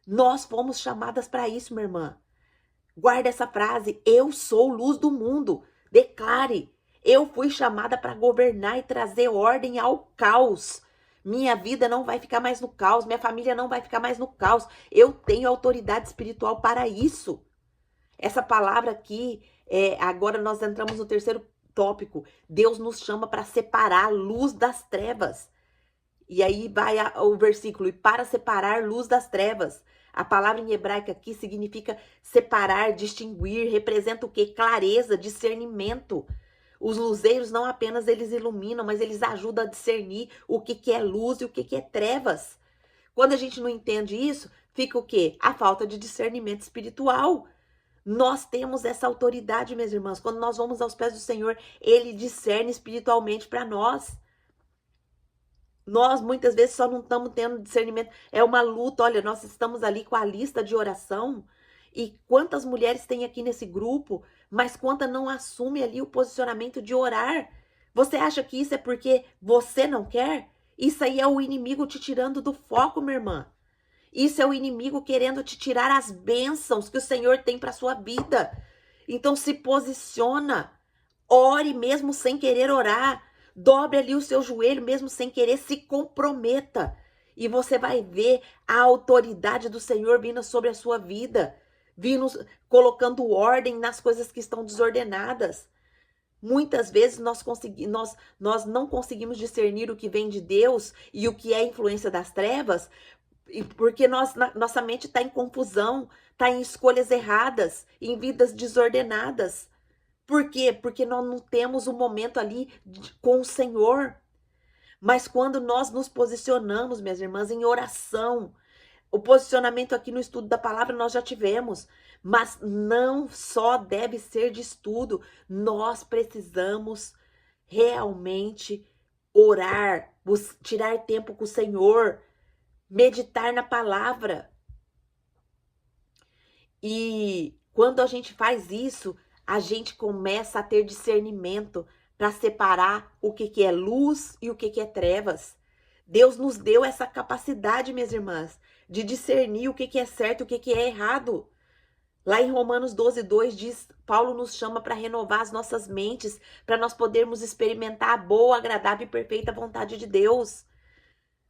Nós fomos chamadas para isso, minha irmã. Guarda essa frase: eu sou luz do mundo. Declare: eu fui chamada para governar e trazer ordem ao caos. Minha vida não vai ficar mais no caos, minha família não vai ficar mais no caos. Eu tenho autoridade espiritual para isso. Essa palavra aqui, agora nós entramos no terceiro tópico. Deus nos chama para separar a luz das trevas. E aí vai o versículo: e para separar luz das trevas. A palavra em hebraico aqui significa separar, distinguir, representa o quê? Clareza, discernimento. Os luzeiros não apenas eles iluminam, mas eles ajudam a discernir o que é luz e o que é trevas. Quando a gente não entende isso, fica o quê? A falta de discernimento espiritual. Nós temos essa autoridade, minhas irmãs. Quando nós vamos aos pés do Senhor, Ele discerne espiritualmente para nós. Nós, muitas vezes, só não estamos tendo discernimento. É uma luta. Olha, nós estamos ali com a lista de oração. E quantas mulheres tem aqui nesse grupo, mas quantas não assumem ali o posicionamento de orar? Você acha que isso é porque você não quer? Isso aí é o inimigo te tirando do foco, minha irmã. Isso é o inimigo querendo te tirar as bênçãos que o Senhor tem para sua vida. Então se posiciona. Ore mesmo sem querer orar. Dobre ali o seu joelho mesmo sem querer, se comprometa. E você vai ver a autoridade do Senhor vindo sobre a sua vida. Vindo, colocando ordem nas coisas que estão desordenadas. Muitas vezes nós não conseguimos discernir o que vem de Deus e o que é influência das trevas, porque nossa mente está em confusão, está em escolhas erradas, em vidas desordenadas. Por quê? Porque nós não temos um momento ali com o Senhor. Mas quando nós nos posicionamos, minhas irmãs, em oração, o posicionamento aqui no estudo da palavra nós já tivemos, mas não só deve ser de estudo, nós precisamos realmente orar, tirar tempo com o Senhor, meditar na palavra. E quando a gente faz isso, a gente começa a ter discernimento para separar o que é luz e o que é trevas. Deus nos deu essa capacidade, minhas irmãs, de discernir o que é certo e o que é errado. Lá em Romanos 12:2 diz, Paulo nos chama para renovar as nossas mentes, para nós podermos experimentar a boa, agradável e perfeita vontade de Deus.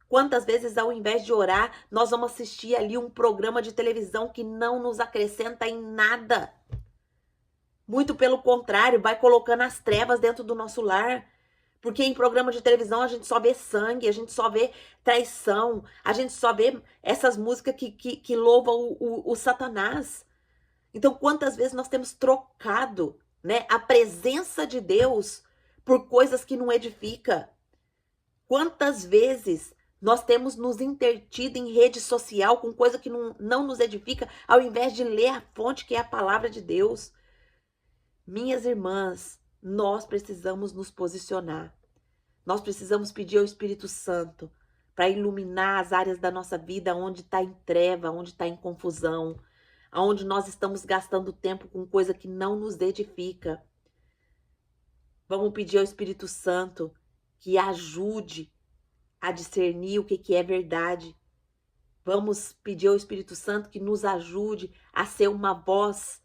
Quantas vezes, ao invés de orar, nós vamos assistir ali um programa de televisão que não nos acrescenta em nada. Muito pelo contrário, vai colocando as trevas dentro do nosso lar. Porque em programa de televisão a gente só vê sangue, a gente só vê traição, a gente só vê essas músicas que louvam o Satanás. Então, quantas vezes nós temos trocado, né, a presença de Deus por coisas que não edificam? Quantas vezes nós temos nos intertido em rede social com coisa que não nos edifica, ao invés de ler a fonte que é a palavra de Deus? Minhas irmãs, nós precisamos nos posicionar. Nós precisamos pedir ao Espírito Santo para iluminar as áreas da nossa vida onde está em treva, onde está em confusão, onde nós estamos gastando tempo com coisa que não nos edifica. Vamos pedir ao Espírito Santo que ajude a discernir o que é verdade. Vamos pedir ao Espírito Santo que nos ajude a ser uma voz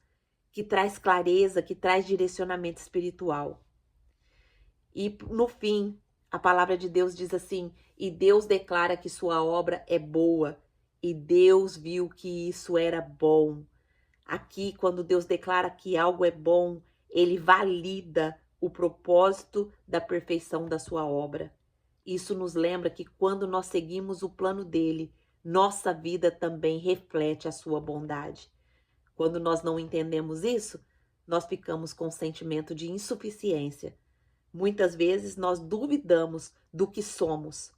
que traz clareza, que traz direcionamento espiritual. E no fim, A palavra de Deus diz assim: e Deus declara que sua obra é boa, e Deus viu que isso era bom. Aqui, quando Deus declara que algo é bom, ele valida o propósito da perfeição da sua obra. Isso nos lembra que quando nós seguimos o plano dele, nossa vida também reflete a sua bondade. Quando nós não entendemos isso, nós ficamos com um sentimento de insuficiência. Muitas vezes nós duvidamos do que somos,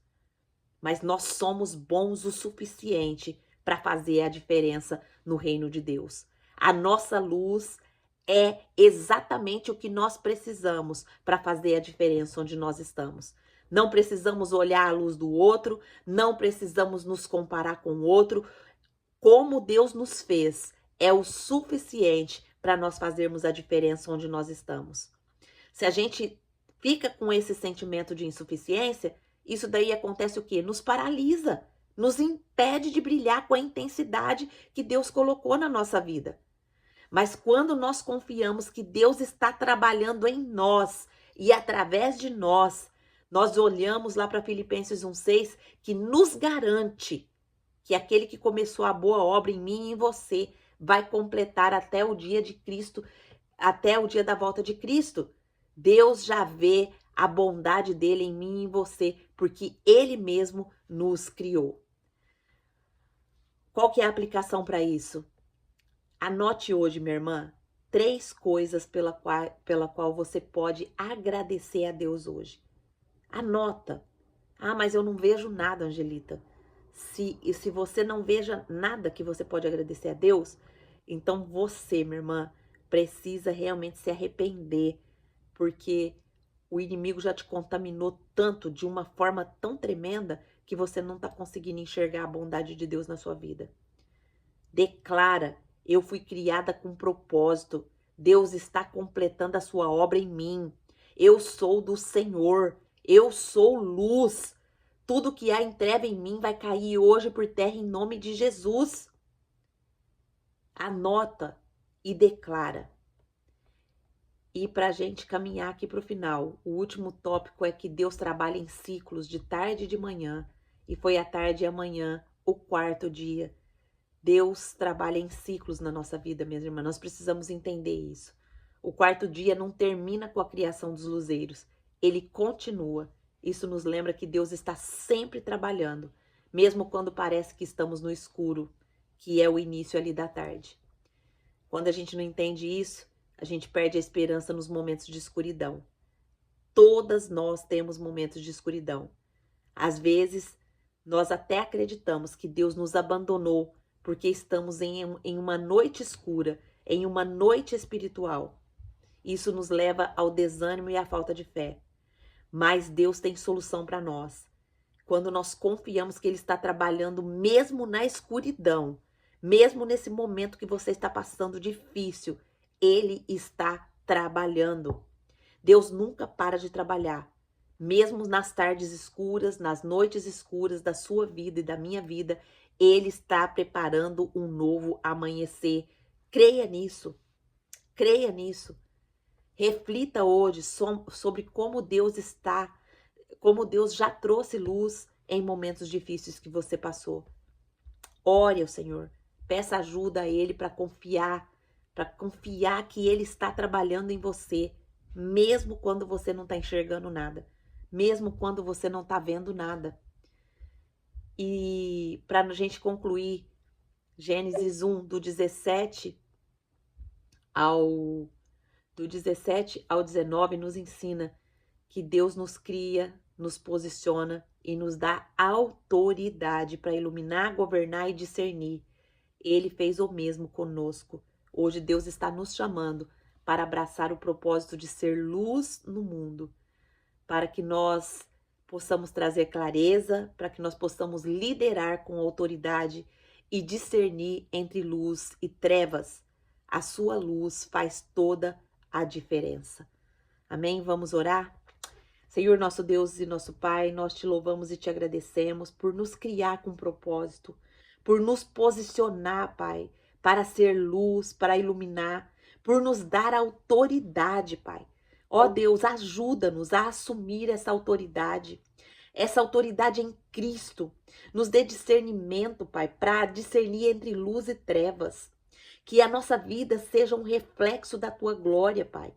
mas nós somos bons o suficiente para fazer a diferença no reino de Deus. A nossa luz é exatamente o que nós precisamos para fazer a diferença onde nós estamos. Não precisamos olhar a luz do outro, não precisamos nos comparar com o outro. Como Deus nos fez é o suficiente para nós fazermos a diferença onde nós estamos. Se a gente fica com esse sentimento de insuficiência, isso daí acontece o quê? Nos paralisa, nos impede de brilhar com a intensidade que Deus colocou na nossa vida. Mas quando nós confiamos que Deus está trabalhando em nós e através de nós, nós olhamos lá para Filipenses 1:6, que nos garante que aquele que começou a boa obra em mim e em você vai completar até o dia de Cristo, até o dia da volta de Cristo. Deus já vê a bondade dele em mim e em você, porque ele mesmo nos criou. Qual que é a aplicação para isso? Anote hoje, minha irmã, 3 coisas pela qual você pode agradecer a Deus hoje. Anota. Ah, mas eu não vejo nada, Angelita. Se você não veja nada que você pode agradecer a Deus, então você, minha irmã, precisa realmente se arrepender, porque o inimigo já te contaminou tanto, de uma forma tão tremenda, que você não está conseguindo enxergar a bondade de Deus na sua vida. Declara: eu fui criada com propósito. Deus está completando a sua obra em mim. Eu sou do Senhor. Eu sou luz. Tudo que há em treva em mim vai cair hoje por terra em nome de Jesus. Anota e declara. E para a gente caminhar aqui para o final, o último tópico é que Deus trabalha em ciclos de tarde e de manhã. E foi a tarde e amanhã, o 4º dia. Deus trabalha em ciclos na nossa vida, minhas irmãs. Nós precisamos entender isso. O 4º dia não termina com a criação dos luzeiros. Ele continua. Isso nos lembra que Deus está sempre trabalhando, mesmo quando parece que estamos no escuro, que é o início ali da tarde. Quando a gente não entende isso, a gente perde a esperança nos momentos de escuridão. Todas nós temos momentos de escuridão. Às vezes, nós até acreditamos que Deus nos abandonou porque estamos em uma noite escura, em uma noite espiritual. Isso nos leva ao desânimo e à falta de fé. Mas Deus tem solução para nós. Quando nós confiamos que Ele está trabalhando mesmo na escuridão, mesmo nesse momento que você está passando difícil, Ele está trabalhando. Deus nunca para de trabalhar. Mesmo nas tardes escuras, nas noites escuras da sua vida e da minha vida, Ele está preparando um novo amanhecer. Creia nisso. Creia nisso. Reflita hoje sobre como Deus está, como Deus já trouxe luz em momentos difíceis que você passou. Ore ao Senhor. Peça ajuda a Ele para confiar que Ele está trabalhando em você, mesmo quando você não está enxergando nada, mesmo quando você não está vendo nada. E para a gente concluir, Gênesis 1, do 17 ao 19, nos ensina que Deus nos cria, nos posiciona e nos dá autoridade para iluminar, governar e discernir. Ele fez o mesmo conosco. Hoje Deus está nos chamando para abraçar o propósito de ser luz no mundo, para que nós possamos trazer clareza, para que nós possamos liderar com autoridade e discernir entre luz e trevas. A sua luz faz toda a diferença. Amém? Vamos orar? Senhor, nosso Deus e nosso Pai, nós te louvamos e te agradecemos por nos criar com propósito, por nos posicionar, Pai, para ser luz, para iluminar, por nos dar autoridade, Pai. Ó Deus, ajuda-nos a assumir essa autoridade em Cristo. Nos dê discernimento, Pai, para discernir entre luz e trevas. Que a nossa vida seja um reflexo da tua glória, Pai.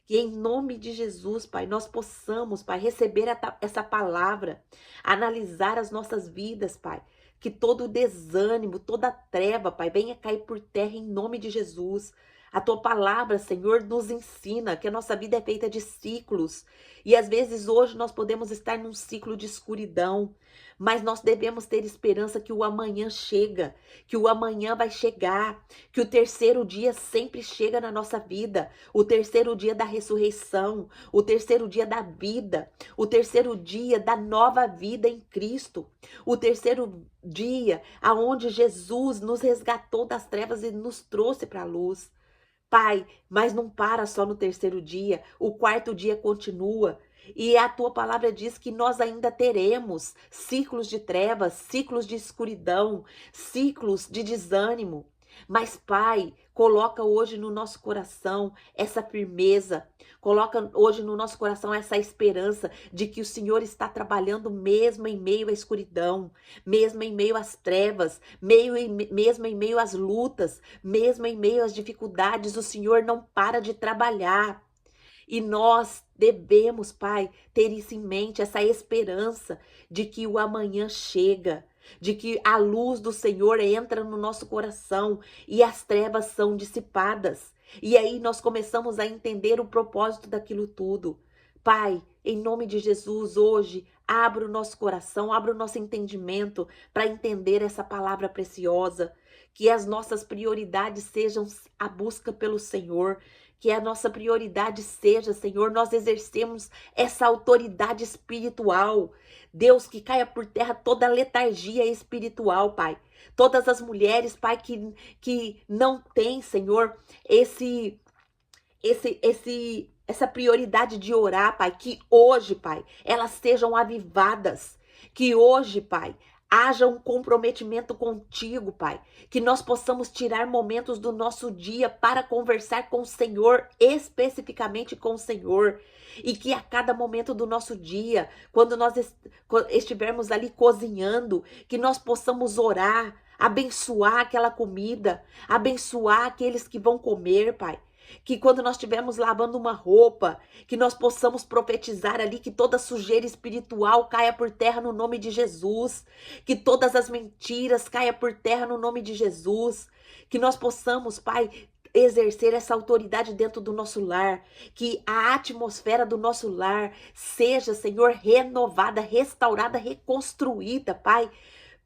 Que em nome de Jesus, Pai, nós possamos, Pai, receber essa palavra, analisar as nossas vidas, Pai. Que todo desânimo, toda treva, Pai, venha cair por terra em nome de Jesus. A tua palavra, Senhor, nos ensina que a nossa vida é feita de ciclos. E às vezes hoje nós podemos estar num ciclo de escuridão, mas nós devemos ter esperança que o amanhã chega, que o amanhã vai chegar, que o terceiro dia sempre chega na nossa vida, o terceiro dia da ressurreição, o terceiro dia da vida, o terceiro dia da nova vida em Cristo, o terceiro dia aonde Jesus nos resgatou das trevas e nos trouxe para a luz. Pai, mas não para só no terceiro dia, o quarto dia continua. E a tua palavra diz que nós ainda teremos ciclos de trevas, ciclos de escuridão, ciclos de desânimo. Mas, Pai, coloca hoje no nosso coração essa firmeza, coloca hoje no nosso coração essa esperança de que o Senhor está trabalhando mesmo em meio à escuridão, mesmo em meio às trevas, mesmo em meio às lutas, mesmo em meio às dificuldades, o Senhor não para de trabalhar. E nós devemos, Pai, ter isso em mente, essa esperança de que o amanhã chega, de que a luz do Senhor entra no nosso coração e as trevas são dissipadas. E aí nós começamos a entender o propósito daquilo tudo. Pai, em nome de Jesus, hoje, abra o nosso coração, abra o nosso entendimento para entender essa palavra preciosa. Que as nossas prioridades sejam a busca pelo Senhor, que a nossa prioridade seja, Senhor, nós exercemos essa autoridade espiritual. Deus, que caia por terra toda letargia espiritual, Pai. Todas as mulheres, Pai, que não têm, Senhor, essa prioridade de orar, Pai, que hoje, Pai, elas sejam avivadas. Que hoje, Pai, haja um comprometimento contigo, Pai. Que nós possamos tirar momentos do nosso dia para conversar com o Senhor, especificamente com o Senhor. E que a cada momento do nosso dia, quando nós estivermos ali cozinhando, que nós possamos orar, abençoar aquela comida, abençoar aqueles que vão comer, Pai. Que quando nós estivermos lavando uma roupa, que nós possamos profetizar ali que toda sujeira espiritual caia por terra no nome de Jesus, que todas as mentiras caia por terra no nome de Jesus, que nós possamos, Pai, exercer essa autoridade dentro do nosso lar, que a atmosfera do nosso lar seja, Senhor, renovada, restaurada, reconstruída, Pai,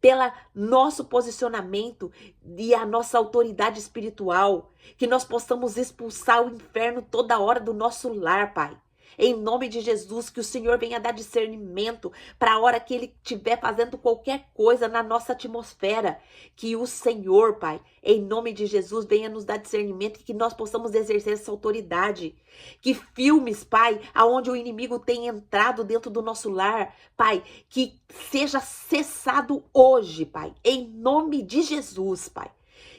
pelo nosso posicionamento e a nossa autoridade espiritual, que nós possamos expulsar o inferno toda hora do nosso lar, Pai. Em nome de Jesus, que o Senhor venha dar discernimento para a hora que Ele estiver fazendo qualquer coisa na nossa atmosfera. Que o Senhor, Pai, em nome de Jesus, venha nos dar discernimento e que nós possamos exercer essa autoridade. Que filmes, Pai, aonde o inimigo tem entrado dentro do nosso lar, Pai, que seja cessado hoje, Pai, em nome de Jesus, Pai.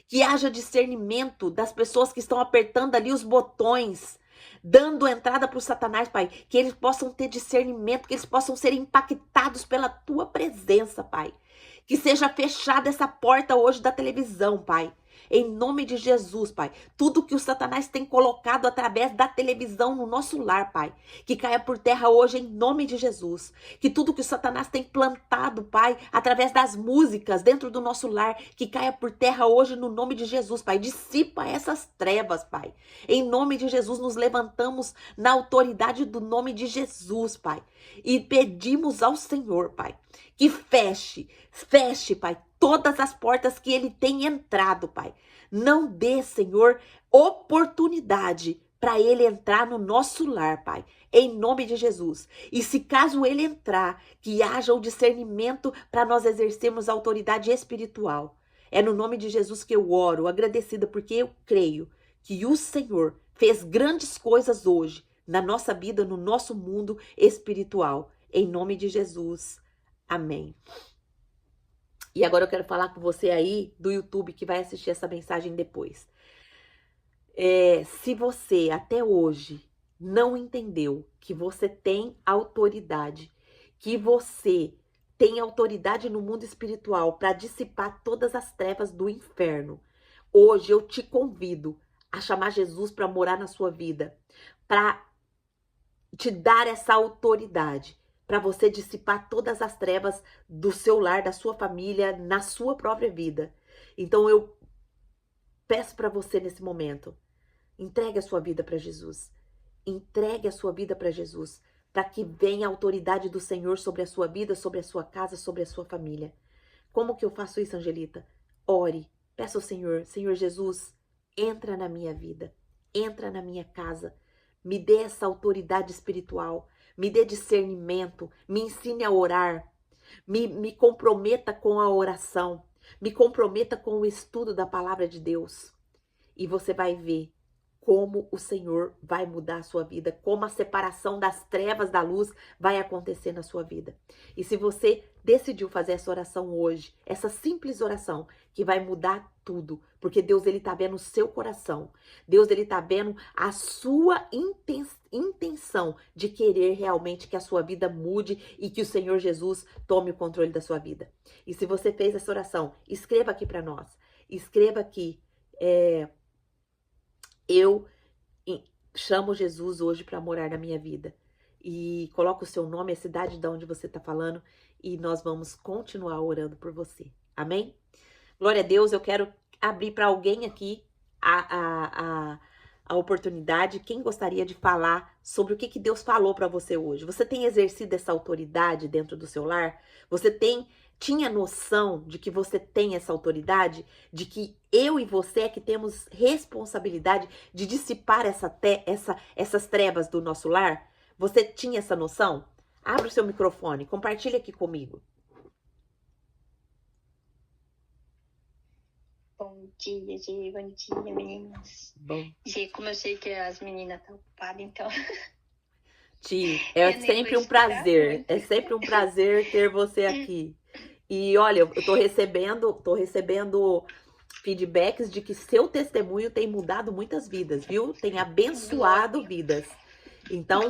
Que haja discernimento das pessoas que estão apertando ali os botões, dando entrada para o Satanás, Pai, que eles possam ter discernimento, que eles possam ser impactados pela tua presença, Pai. Que seja fechada essa porta hoje da televisão, Pai. Em nome de Jesus, Pai. Tudo que o Satanás tem colocado através da televisão no nosso lar, Pai. Que caia por terra hoje em nome de Jesus. Que tudo que o Satanás tem plantado, Pai, através das músicas dentro do nosso lar, que caia por terra hoje no nome de Jesus, Pai. Dissipa essas trevas, Pai. Em nome de Jesus, nos levantamos na autoridade do nome de Jesus, Pai. E pedimos ao Senhor, Pai, que feche, Pai, todas as portas que ele tem entrado, Pai. Não dê, Senhor, oportunidade para ele entrar no nosso lar, Pai, em nome de Jesus. E se caso ele entrar, que haja o discernimento para nós exercermos a autoridade espiritual. É no nome de Jesus que eu oro, agradecida, porque eu creio que o Senhor fez grandes coisas hoje na nossa vida, no nosso mundo espiritual. Em nome de Jesus. Amém. E agora eu quero falar com você aí do YouTube que vai assistir essa mensagem depois. Se você até hoje não entendeu que você tem autoridade, que você tem autoridade no mundo espiritual para dissipar todas as trevas do inferno, hoje eu te convido a chamar Jesus para morar na sua vida, para te dar essa autoridade, para você dissipar todas as trevas do seu lar, da sua família, na sua própria vida. Então eu peço para você nesse momento, entregue a sua vida para Jesus. Entregue a sua vida para Jesus, para que venha a autoridade do Senhor sobre a sua vida, sobre a sua casa, sobre a sua família. Como que eu faço isso, Angelita? Ore, peça ao Senhor, Senhor Jesus, entra na minha vida, entra na minha casa, me dê essa autoridade espiritual, me dê discernimento, me ensine a orar, me comprometa com a oração, me comprometa com o estudo da palavra de Deus. E você vai ver como o Senhor vai mudar a sua vida, como a separação das trevas da luz vai acontecer na sua vida. E se você decidiu fazer essa oração hoje, essa simples oração, que vai mudar tudo, porque Deus, ele tá vendo o seu coração. Deus, ele tá vendo a sua intenção de querer realmente que a sua vida mude e que o Senhor Jesus tome o controle da sua vida. E se você fez essa oração, escreva aqui para nós. Escreva aqui, eu chamo Jesus hoje para morar na minha vida. E coloca o seu nome, a cidade de onde você está falando, e nós vamos continuar orando por você. Amém? Glória a Deus, eu quero abrir para alguém aqui a oportunidade. Quem gostaria de falar sobre o que Deus falou para você hoje? Você tem exercido essa autoridade dentro do seu lar? Você tinha noção de que você tem essa autoridade? De que eu e você é que temos responsabilidade de dissipar essas trevas do nosso lar? Você tinha essa noção? Abre o seu microfone, compartilha aqui comigo. Bom dia, Gi. Bom dia, meninas. Bom. Gi, como eu sei que as meninas estão ocupadas, então... Ti, é sempre um prazer. É sempre um prazer ter você aqui. E olha, eu tô recebendo feedbacks de que seu testemunho tem mudado muitas vidas, viu? Tem abençoado vidas. Então,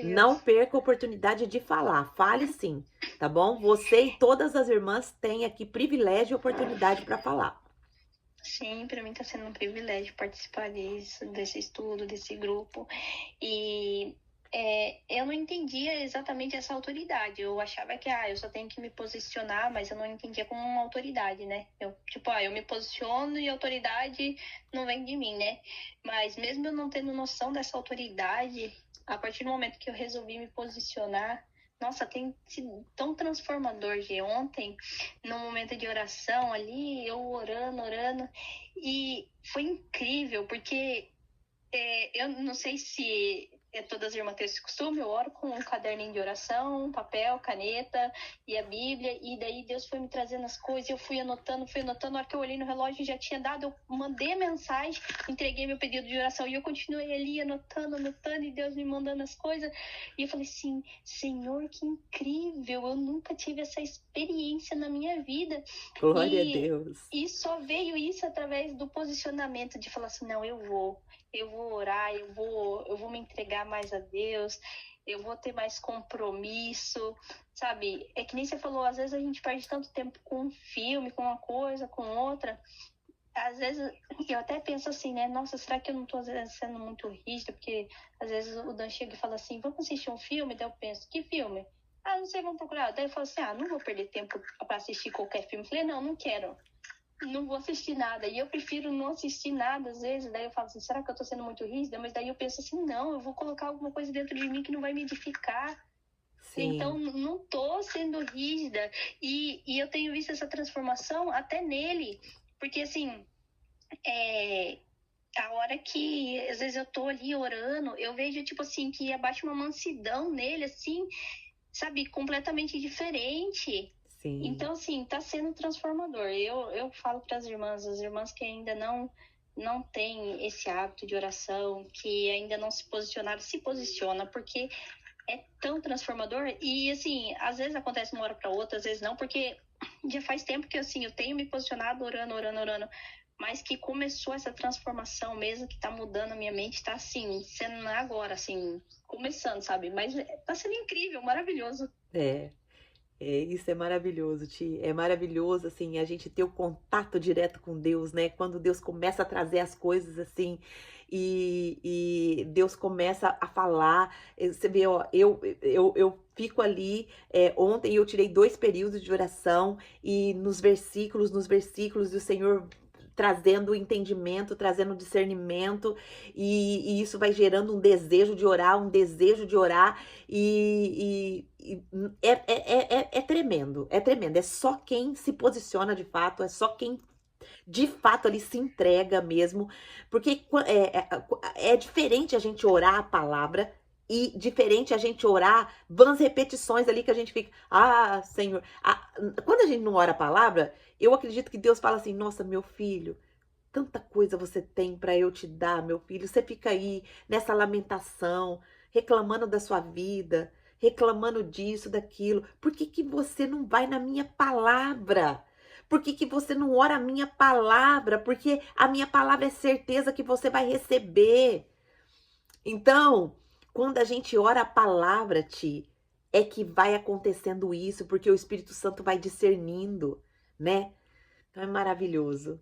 não perca a oportunidade de falar. Fale sim, tá bom? Você e todas as irmãs têm aqui privilégio e oportunidade para falar. Sim, para mim está sendo um privilégio participar desse estudo, desse grupo. E eu não entendia exatamente essa autoridade. Eu achava que eu só tenho que me posicionar, mas eu não entendia como uma autoridade, né? Eu me posiciono e a autoridade não vem de mim, né? Mas mesmo eu não tendo noção dessa autoridade, a partir do momento que eu resolvi me posicionar, nossa, tem sido tão transformador, Gê. Ontem, no momento de oração ali, eu orando, e foi incrível, porque eu não sei se todas as irmãs têm esse costume, eu oro com um caderninho de oração, papel, caneta e a Bíblia, e daí Deus foi me trazendo as coisas, eu fui anotando, na hora que eu olhei no relógio já tinha dado, eu mandei a mensagem, entreguei meu pedido de oração, e eu continuei ali anotando, e Deus me mandando as coisas, e eu falei assim, Senhor, que incrível, eu nunca tive essa experiência na minha vida. Glória a Deus. E só veio isso através do posicionamento, de falar assim, não, eu vou orar, eu vou me entregar mais a Deus, eu vou ter mais compromisso, sabe? É que nem você falou, às vezes a gente perde tanto tempo com um filme, com uma coisa, com outra. Às vezes eu até penso assim, né? Nossa, será que eu não tô às vezes sendo muito rígida? Porque às vezes o Dan chega e fala assim, vamos assistir um filme? Daí eu penso, que filme? Não sei, vamos procurar. Daí eu falo assim, não vou perder tempo para assistir qualquer filme. Eu falei, não quero. Não vou assistir nada. E eu prefiro não assistir nada, às vezes. Daí eu falo assim, será que eu tô sendo muito rígida? Mas daí eu penso assim, não, eu vou colocar alguma coisa dentro de mim que não vai me edificar. Sim. Então, não tô sendo rígida. E eu tenho visto essa transformação até nele. Porque, assim, a hora que, às vezes, eu tô ali orando, eu vejo, tipo assim, que abaixa uma mansidão nele, assim, sabe, completamente diferente. Sim. Então, assim, tá sendo transformador. Eu falo para as irmãs que ainda não têm esse hábito de oração, que ainda não se posicionaram, se posiciona, porque é tão transformador. E, assim, às vezes acontece uma hora para outra, às vezes não, porque já faz tempo que, assim, eu tenho me posicionado orando, mas que começou essa transformação mesmo, que tá mudando a minha mente, tá assim, sendo agora, assim, começando, sabe? Mas tá sendo incrível, maravilhoso. É. Isso é maravilhoso, Ti. É maravilhoso, assim, a gente ter o contato direto com Deus, né? Quando Deus começa a trazer as coisas, assim, e Deus começa a falar. Você vê, ó, eu fico ali. Ontem eu tirei 2 períodos de oração, e nos versículos, e o Senhor trazendo entendimento, trazendo discernimento, e isso vai gerando um desejo de orar, e é tremendo, é tremendo. É só quem se posiciona de fato, é só quem de fato ali se entrega mesmo, porque é diferente a gente orar a palavra e diferente a gente orar vãs repetições ali que a gente fica, ah, Senhor. Quando a gente não ora a palavra, eu acredito que Deus fala assim: nossa, meu filho, tanta coisa você tem para eu te dar, meu filho. Você fica aí nessa lamentação, reclamando da sua vida, reclamando disso, daquilo. Por que que você não vai na minha palavra? Por que que você não ora a minha palavra? Porque a minha palavra é certeza que você vai receber. Então, quando a gente ora a palavra, Ti, é que vai acontecendo isso, porque o Espírito Santo vai discernindo, né? Então é maravilhoso.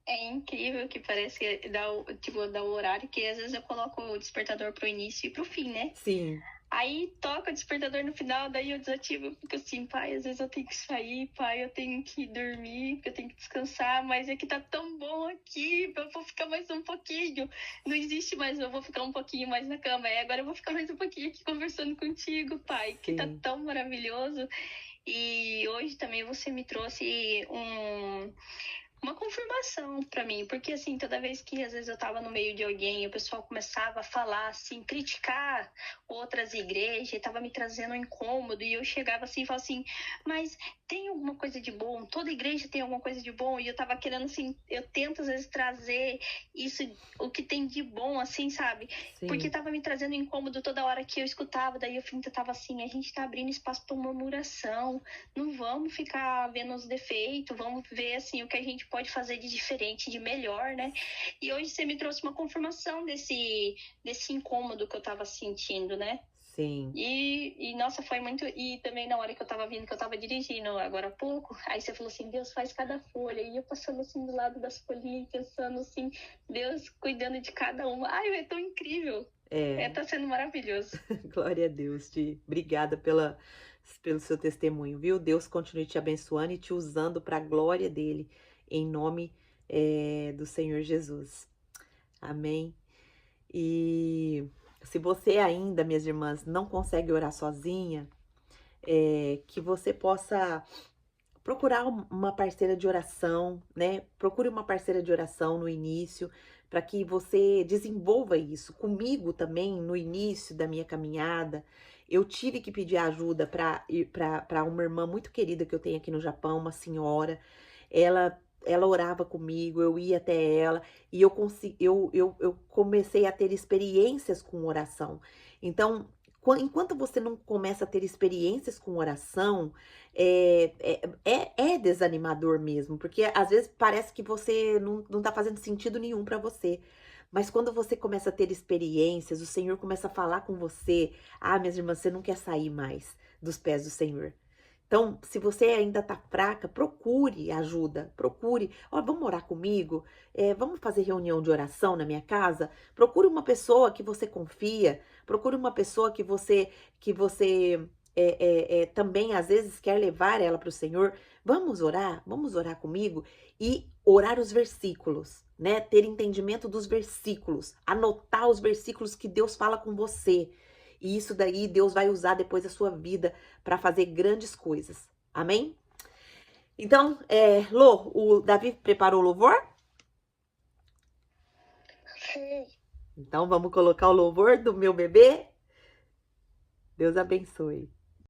É incrível que parece que dá o horário, que às vezes eu coloco o despertador pro início e pro fim, né? Sim, Aí toca o despertador no final, daí eu desativo, eu fico assim, pai, às vezes eu tenho que sair, pai, eu tenho que dormir, porque eu tenho que descansar, mas é que tá tão bom aqui, eu vou ficar mais um pouquinho. Não existe mais, eu vou ficar um pouquinho mais na cama, agora eu vou ficar mais um pouquinho aqui conversando contigo, pai, que tá sim. tão maravilhoso. E hoje também você me trouxe uma confirmação pra mim, porque assim, toda vez que às vezes eu tava no meio de alguém e o pessoal começava a falar assim, criticar outras igrejas, e tava me trazendo um incômodo, e eu chegava assim e falava assim, mas tem alguma coisa de bom? Toda igreja tem alguma coisa de bom? E eu tava querendo assim, eu tento às vezes trazer isso, o que tem de bom, assim, sabe? Porque Sim, tava me trazendo incômodo toda hora que eu escutava, daí eu tava assim, a gente tá abrindo espaço pra murmuração, não vamos ficar vendo os defeitos, vamos ver assim o que a gente pode fazer de diferente, de melhor, né? E hoje você me trouxe uma confirmação desse incômodo que eu tava sentindo, né? sim. Nossa, foi muito. E também na hora que eu tava vindo, que eu tava dirigindo agora há pouco, aí você falou assim: Deus faz cada folha. E eu passando assim do lado das folhinhas, pensando assim: Deus cuidando de cada uma. Ai, é tão incrível. É, Tá sendo maravilhoso. glória a Deus, Ti. Obrigada pelo seu testemunho, viu? Deus continue te abençoando e te usando para a glória dele, em nome do Senhor Jesus. Amém. E se você ainda, minhas irmãs, não consegue orar sozinha, que você possa procurar uma parceira de oração, né? Procure uma parceira de oração no início, para que você desenvolva isso. Comigo também, no início da minha caminhada, eu tive que pedir ajuda para uma irmã muito querida que eu tenho aqui no Japão, uma senhora. Ela orava comigo, eu ia até ela, e eu comecei a ter experiências com oração. Então, enquanto você não começa a ter experiências com oração, é desanimador mesmo, porque às vezes parece que você não tá fazendo sentido nenhum para você. Mas quando você começa a ter experiências, o Senhor começa a falar com você. Ah, minhas irmãs, você não quer sair mais dos pés do Senhor. Então, se você ainda tá fraca, procure ajuda, procure. Ó, vamos orar comigo? Vamos fazer reunião de oração na minha casa? Procure uma pessoa que você confia, procure uma pessoa que você também às vezes quer levar ela para o Senhor. Vamos orar comigo e orar os versículos, né? Ter entendimento dos versículos, anotar os versículos que Deus fala com você. E isso daí Deus vai usar depois da sua vida para fazer grandes coisas. Amém? Então, Lô, o Davi preparou o louvor? Sim. Então vamos colocar o louvor do meu bebê? Deus abençoe.